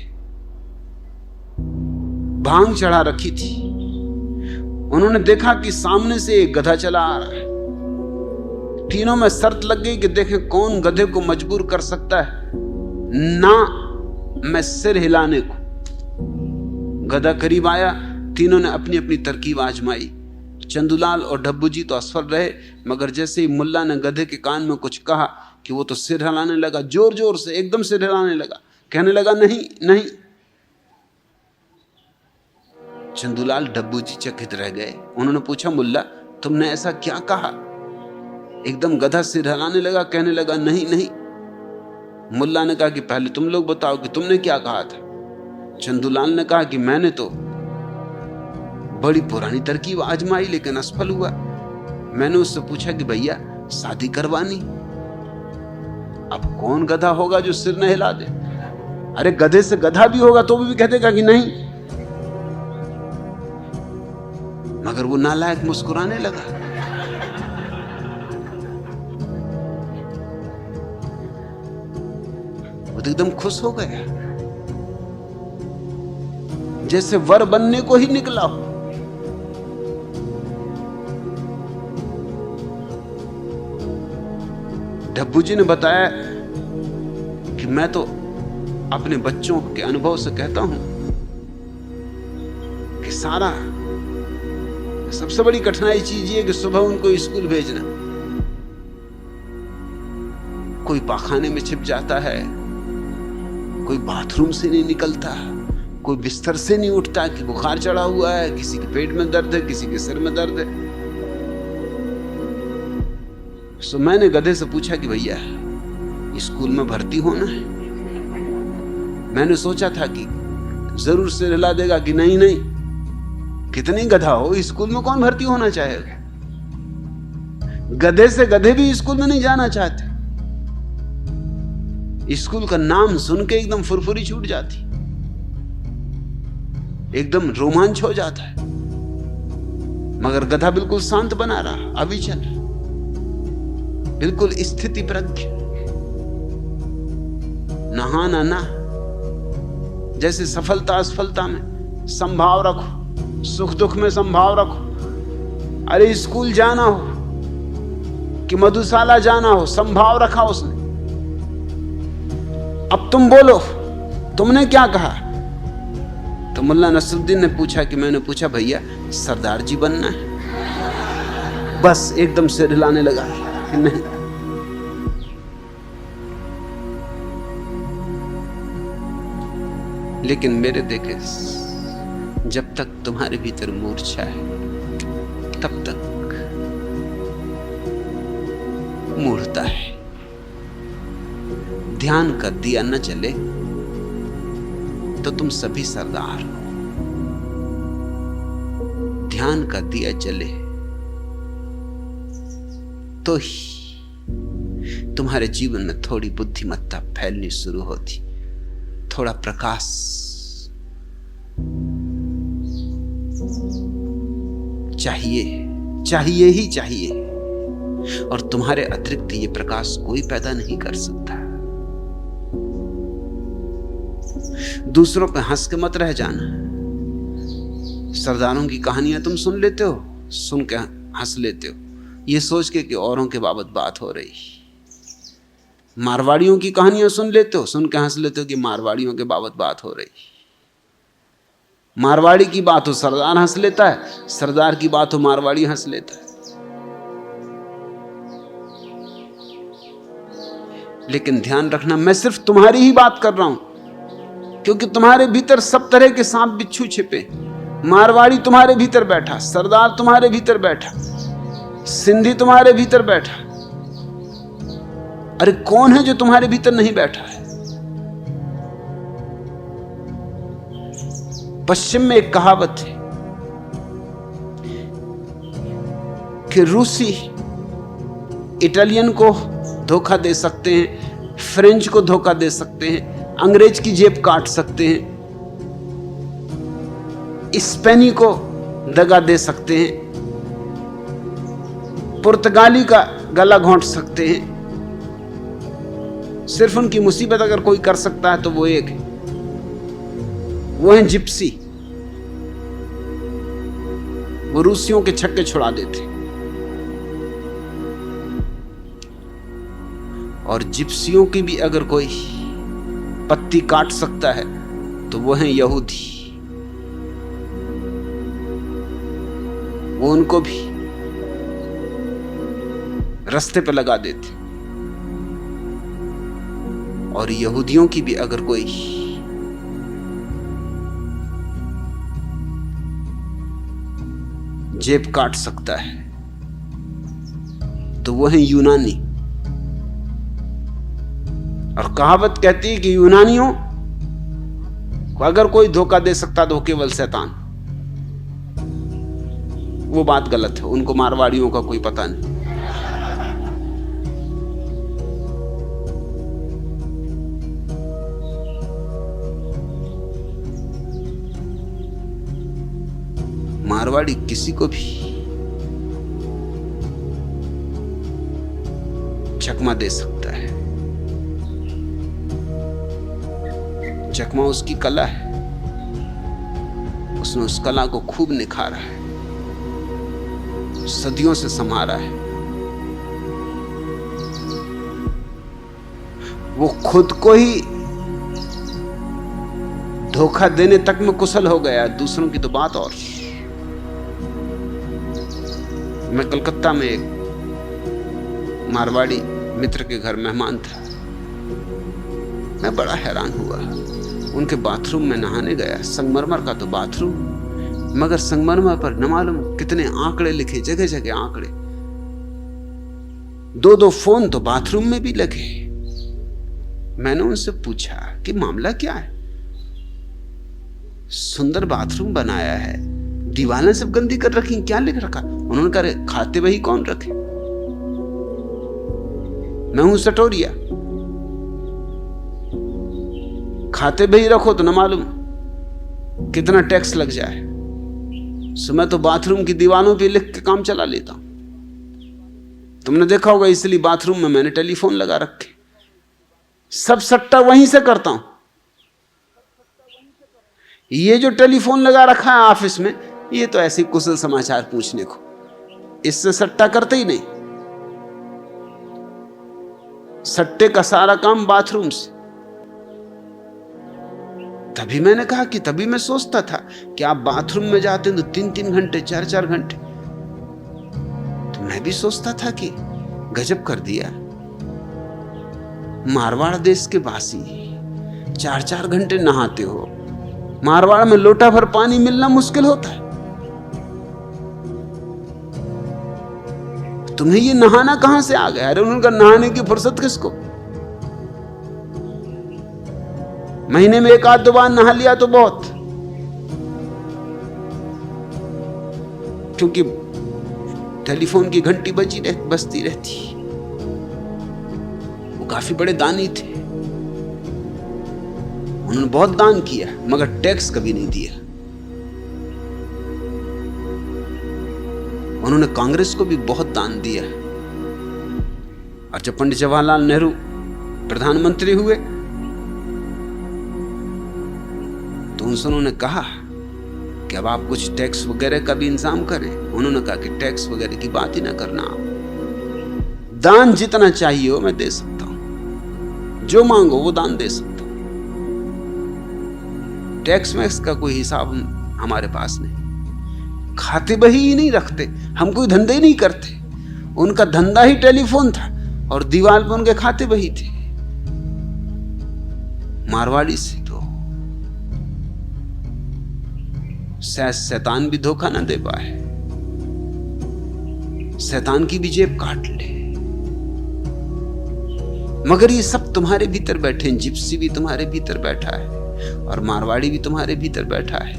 A: भांग चढ़ा रखी थी। उन्होंने देखा कि सामने से एक गधा चला आ रहा है। तीनों में शर्त लग गई कि देखें कौन गधे को मजबूर कर सकता है ना मैं सिर हिलाने को। गधा करीब आया। तीनों ने अपनी अपनी तरकीब आजमाई। चंदूलाल और डब्बू जी तो असफल रहे, मगर जैसे ही मुल्ला ने गधे के कान में कुछ कहा कि वो तो सिर हिलाने लगा, जोर जोर से एकदम सिर हिलाने लगा, कहने लगा नहीं नहीं। चंदूलाल, डब्बू जी चकित रह गए। उन्होंने पूछा, मुल्ला तुमने ऐसा क्या कहा? एकदम गधा सिर हिलाने लगा, कहने लगा नहीं नहीं। मुल्ला ने कहा कि पहले तुम लोग बताओ कि तुमने क्या कहा था। चंदूलाल ने कहा कि मैंने तो बड़ी पुरानी तरकीब आजमाई लेकिन असफल हुआ। मैंने उससे पूछा कि भैया शादी करवानी। अब कौन गधा होगा जो सिर न हिला दे? अरे गधे से गधा भी होगा तो भी कह देगा कि नहीं। मगर वो नालायक मुस्कुराने लगा। वो तो एकदम खुश हो गया, जैसे वर बनने को ही निकला हो। डब्बू जी ने बताया कि मैं तो अपने बच्चों के अनुभव से कहता हूं कि सबसे बड़ी कठिनाई चीज ये कि सुबह उनको स्कूल भेजना। कोई पाखाने में छिप जाता है, कोई बाथरूम से नहीं निकलता, कोई बिस्तर से नहीं उठता कि बुखार चढ़ा हुआ है, किसी के पेट में दर्द है, किसी के सिर में दर्द है। तो मैंने गधे से पूछा कि भैया स्कूल में भर्ती होना है। मैंने सोचा था कि जरूर से हिला देगा कि नहीं नहीं, कितनी गधा हो, स्कूल में कौन भर्ती होना चाहेगा। गधे से गधे भी स्कूल में नहीं जाना चाहते। स्कूल का नाम सुन के एकदम फुरफुरी छूट जाती, एकदम रोमांच हो जाता है। मगर गधा बिल्कुल शांत बना रहा, अविचल, बिल्कुल स्थिति प्रज्ञ, नहाना ना। जैसे सफलता असफलता में संभाव रखो, सुख दुख में संभाव रखो। अरे स्कूल जाना हो कि मधुशाला जाना हो, संभाव रखा उसने। अब तुम बोलो, तुमने क्या कहा? तो मुल्ला नसरुद्दीन ने पूछा कि मैंने पूछा भैया सरदार जी बनना है। बस एकदम से हिलाने लगा कि नहीं। लेकिन मेरे देखे जब तक तुम्हारे भीतर मूर्छा है तब तक मूढ़ता है। ध्यान का दिया न जले तो तुम सभी सरदार हो। ध्यान का दिया जले तो ही तुम्हारे जीवन में थोड़ी बुद्धिमत्ता फैलनी शुरू होती, थोड़ा प्रकाश चाहिए ही चाहिए। और तुम्हारे अतिरिक्त ये प्रकाश कोई पैदा नहीं कर सकता। दूसरों पे हंस के मत रह जाना। सरदारों की कहानियां तुम सुन लेते हो, सुन के हंस लेते हो, ये सोच के कि औरों के बाबत बात हो रही। मारवाड़ियों की कहानियां सुन लेते हो, सुन के हंस लेते हो कि मारवाड़ियों के बाबत बात हो रही। मारवाड़ी की बात हो सरदार हंस लेता है, सरदार की बात हो मारवाड़ी हंस लेता है। लेकिन ध्यान रखना, मैं सिर्फ तुम्हारी ही बात कर रहा हूं, क्योंकि तुम्हारे भीतर सब तरह के सांप बिच्छू छिपे। मारवाड़ी तुम्हारे भीतर बैठा, सरदार तुम्हारे भीतर बैठा, सिंधी तुम्हारे भीतर बैठा। अरे कौन है जो तुम्हारे भीतर नहीं बैठा है? पश्चिम में एक कहावत है कि रूसी इटालियन को धोखा दे सकते हैं, फ्रेंच को धोखा दे सकते हैं, अंग्रेज की जेब काट सकते हैं, स्पेनी को दगा दे सकते हैं, पुर्तगाली का गला घोंट सकते हैं। सिर्फ उनकी मुसीबत अगर कोई कर सकता है तो वो एक है, वो है जिप्सी। वो रूसियों के छक्के छुड़ा देते। और जिप्सियों की भी अगर कोई पत्ती काट सकता है तो वो है यहूदी। वो उनको भी रास्ते पे लगा देते। और यहूदियों की भी अगर कोई जेब काट सकता है तो वो है यूनानी। और कहावत कहती है कि यूनानियों को अगर कोई धोखा दे सकता तो केवल शैतान। वो बात गलत है, उनको मारवाड़ियों का कोई पता नहीं। मारवाड़ी किसी को भी चकमा दे सकता है। चकमा उसकी कला है, उसने उस कला को खूब निखारा है, सदियों से संभाला है। वो खुद को ही धोखा देने तक में कुशल हो गया, दूसरों की तो बात और। मैं कलकत्ता में एक मारवाड़ी मित्र के घर मेहमान था। मैं बड़ा हैरान हुआ। उनके बाथरूम में नहाने गया, संगमरमर का तो बाथरूम, मगर संगमरमर पर न मालूम कितने आंकड़े लिखे, जगह जगह आंकड़े। 2-2 फोन तो बाथरूम में भी लगे। मैंने उनसे पूछा कि मामला क्या है? सुंदर बाथरूम बनाया है, दीवारें सब गंदी कर रखी, क्या लिख रखा? उन्होंने कहा खाते वही कौन रखे? मैं हूं सटोरिया, खाते बही रखो तो न मालूम कितना टैक्स लग जाए। सो मैं तो बाथरूम की दीवारों पे लिख के काम चला लेता हूं। तुमने देखा होगा, इसलिए बाथरूम में मैंने टेलीफोन लगा रखे। सब सट्टा वहीं से करता हूं। ये जो टेलीफोन लगा रखा है ऑफिस में, ये तो ऐसे कुशल समाचार पूछने को, इससे सट्टा करते ही नहीं। सट्टे का सारा काम बाथरूम से। तभी मैंने कहा कि तभी मैं सोचता था कि आप बाथरूम में जाते हैं तो 3-3 घंटे 4-4 घंटे। तो मैं भी सोचता था कि गजब कर दिया, मारवाड़ देश के वासी 4-4 घंटे नहाते हो, मारवाड़ में लोटा भर पानी मिलना मुश्किल होता है। तुम्हें ये नहाना कहां से आ गया? अरे उनका नहाने की फुर्सत किसको? महीने में एक आध दो बार नहा लिया तो बहुत, क्योंकि टेलीफोन की घंटी बजती रहती। वो काफी बड़े दानी थे, उन्होंने बहुत दान किया, मगर टैक्स कभी नहीं दिया। उन्होंने कांग्रेस को भी बहुत दान दिया। और जब पंडित जवाहरलाल नेहरू प्रधानमंत्री हुए तो उनसे उन्होंने कहा कि अब आप कुछ टैक्स वगैरह का भी इंतजाम करें। उन्होंने कहा कि टैक्स वगैरह की बात ही ना करना, आप दान जितना चाहिए हो मैं दे सकता हूं, जो मांगो वो दान दे सकता हूं। टैक्स मैक्स का कोई हिसाब हमारे पास नहीं, खाते बही ही नहीं रखते, हम कोई धंधे ही नहीं करते। उनका धंधा ही टेलीफोन था और दीवार पर उनके खाते बही थे। मारवाड़ी से तो शायद शैतान भी धोखा ना दे पाए, शैतान की भी जेब काट ले। मगर ये सब तुम्हारे भीतर बैठे हैं। जिप्सी भी तुम्हारे भीतर बैठा है और मारवाड़ी भी तुम्हारे भीतर बैठा है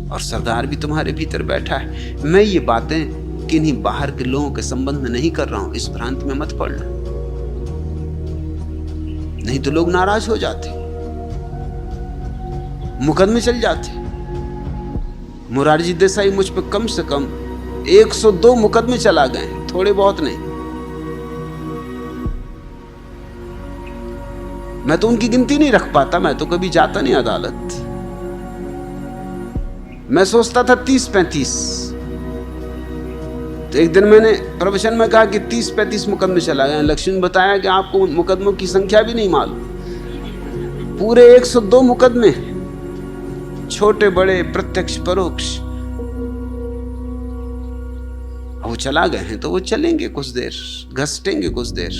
A: और सरदार भी तुम्हारे भीतर बैठा है। मैं ये बातें किन्हीं बाहर के लोगों के संबंध में नहीं कर रहा हूं, इस भ्रांति में मत पड़ना, नहीं तो लोग नाराज हो जाते, मुकदमे चल जाते। मुरारजी देसाई मुझ पर कम से कम 102 मुकदमे चला गए, थोड़े बहुत नहीं। मैं तो उनकी गिनती नहीं रख पाता, मैं तो कभी जाता नहीं अदालत। मैं सोचता था 30-35, तो एक दिन मैंने प्रवचन में कहा कि 30-35 मुकदमे चला गए। लक्ष्मी ने बताया कि आपको मुकदमों की संख्या भी नहीं मालूम, पूरे 102 मुकदमे, छोटे बड़े, प्रत्यक्ष परोक्ष। वो चला गए हैं तो वो चलेंगे कुछ देर, घसटेंगे कुछ देर।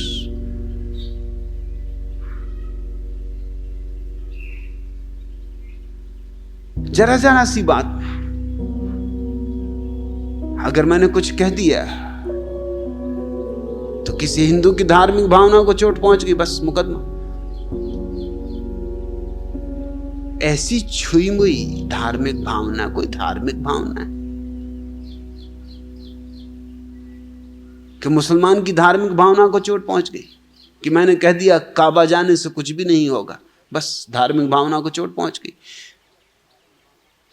A: जरा जरा सी बात अगर मैंने कुछ कह दिया तो किसी हिंदू की धार्मिक भावना को चोट पहुंच गई, बस मुकदमा। ऐसी छुई मुई धार्मिक भावना कोई धार्मिक भावना है कि मुसलमान की धार्मिक भावना को चोट पहुंच गई कि मैंने कह दिया काबा जाने से कुछ भी नहीं होगा, बस धार्मिक भावना को चोट पहुंच गई।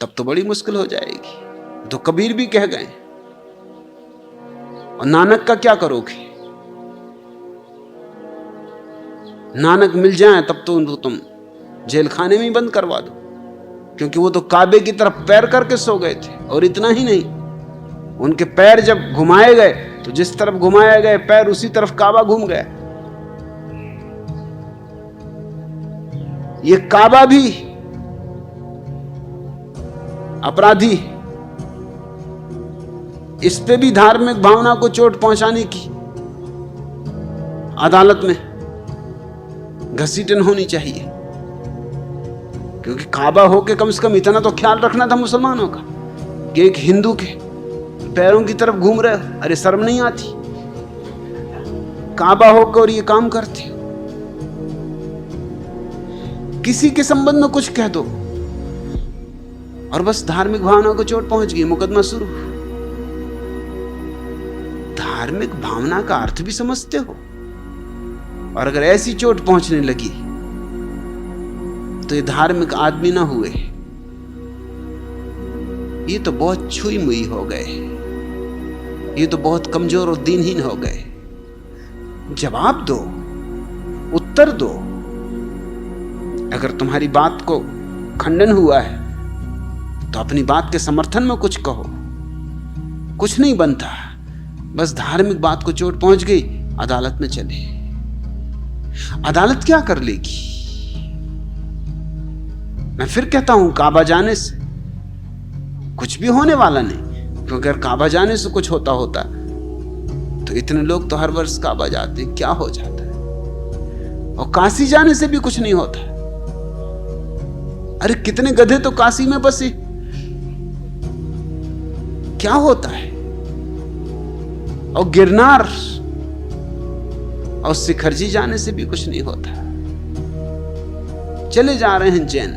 A: तब तो बड़ी मुश्किल हो जाएगी। तो कबीर भी कह गए, और नानक का क्या करोगे? नानक मिल जाए तब तो तुम जेल खाने में ही बंद करवा दो, क्योंकि वो तो काबे की तरफ पैर करके सो गए थे। और इतना ही नहीं, उनके पैर जब घुमाए गए तो जिस तरफ घुमाए गए पैर उसी तरफ काबा घूम गया। ये काबा भी अपराधी, इस पे भी धार्मिक भावना को चोट पहुंचाने की अदालत में घसीटन होनी चाहिए। क्योंकि काबा होके कम से कम इतना तो ख्याल रखना था मुसलमानों का कि एक हिंदू के पैरों की तरफ घूम रहे हो, अरे शर्म नहीं आती? काबा होकर और ये काम करते, किसी के संबंध में कुछ कह दो और बस धार्मिक भावना को चोट पहुंच गई, मुकदमा शुरू। धार्मिक भावना का अर्थ भी समझते हो? और अगर ऐसी चोट पहुंचने लगी तो ये धार्मिक आदमी ना हुए, ये तो बहुत छुई मुई हो गए, ये तो बहुत कमजोर और दीनहीन हो गए। जवाब दो, उत्तर दो। अगर तुम्हारी बात को खंडन हुआ है तो अपनी बात के समर्थन में कुछ कहो। कुछ नहीं बनता, बस धार्मिक बात को चोट पहुंच गई, अदालत में चले। अदालत क्या कर लेगी? मैं फिर कहता हूं, काबा जाने से कुछ भी होने वाला नहीं, क्योंकि अगर काबा जाने से कुछ होता तो इतने लोग तो हर वर्ष काबा जाते, क्या हो जाता है? और काशी जाने से भी कुछ नहीं होता। अरे कितने गधे तो काशी में बसे, क्या होता है? और गिरनार और शिखरजी जाने से भी कुछ नहीं होता। चले जा रहे हैं जैन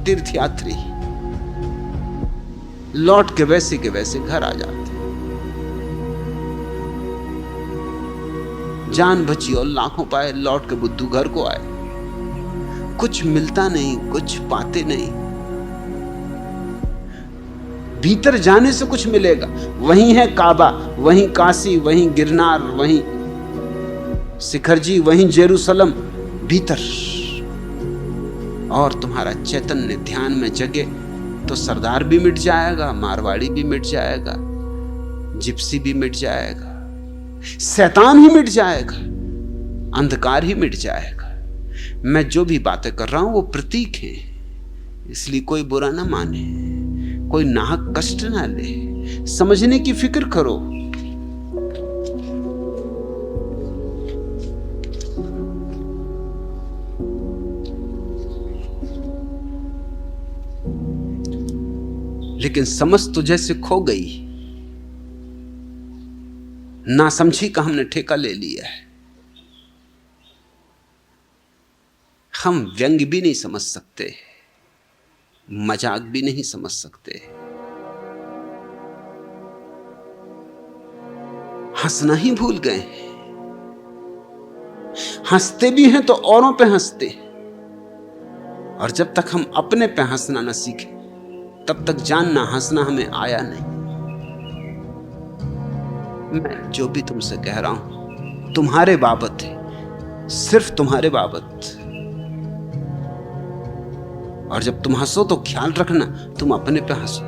A: तीर्थयात्री, लौट के वैसे घर आ जाते, जान बची और लाखों पाए, लौट के बुद्धू घर को आए। कुछ मिलता नहीं, कुछ पाते नहीं। भीतर जाने से कुछ मिलेगा। वहीं है काबा, वहीं काशी, वहीं गिरनार, वहीं शिखरजी, वहीं जेरूसलम, भीतर। और तुम्हारा चैतन्य ध्यान में जगे तो सरदार भी मिट जाएगा, मारवाड़ी भी मिट जाएगा, जिप्सी भी मिट जाएगा, शैतान ही मिट जाएगा, अंधकार ही मिट जाएगा। मैं जो भी बातें कर रहा हूं वो प्रतीक है, इसलिए कोई बुरा ना माने, कोई नाहक कष्ट ना ले, समझने की फिक्र करो। लेकिन समझ तो जैसे खो गई, नासमझी का हमने ठेका ले लिया है। हम व्यंग्य भी नहीं समझ सकते, मजाक भी नहीं समझ सकते, हंसना ही भूल गए। हंसते भी हैं तो औरों पे हंसते, और जब तक हम अपने पे हंसना न सीखे तब तक जानना हंसना हमें आया नहीं। मैं जो भी तुमसे कह रहा हूं तुम्हारे बाबत है, सिर्फ तुम्हारे बाबत। और जब तुम हंसो तो ख्याल रखना तुम अपने पे हंसो,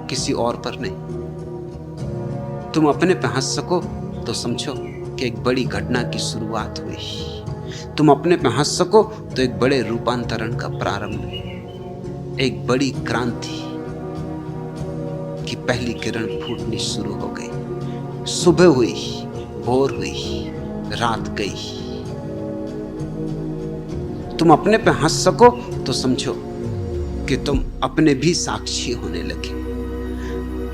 A: किसी और पर नहीं। तुम अपने पे हंस सको तो समझो कि एक बड़ी घटना की शुरुआत हुई। तुम अपने पे हंस सको तो एक बड़े रूपांतरण का प्रारंभ है, एक बड़ी क्रांति की पहली किरण फूटनी शुरू हो गई। सुबह हुई, भोर हुई, रात गई। तुम अपने पे हंस सको तो समझो कि तुम अपने भी साक्षी होने लगे।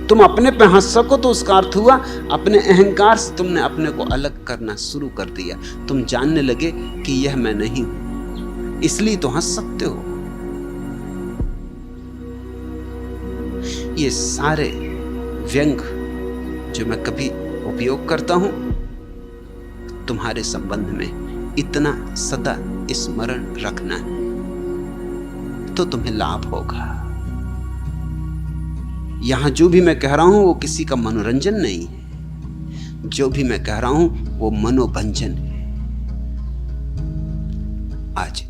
A: तुम अपने पे हंस सको तो उसका अर्थ हुआ अपने अहंकार से तुमने अपने को अलग करना शुरू कर दिया। तुम जानने लगे कि यह मैं नहीं हूं, इसलिए तो हंस सकते हो। ये सारे व्यंग जो मैं कभी उपयोग करता हूं तुम्हारे संबंध में, इतना सदा स्मरण रखना तो तुम्हें लाभ होगा। यहां जो भी मैं कह रहा हूं वो किसी का मनोरंजन नहीं है, जो भी मैं कह रहा हूं वो मनोभंजन है। आज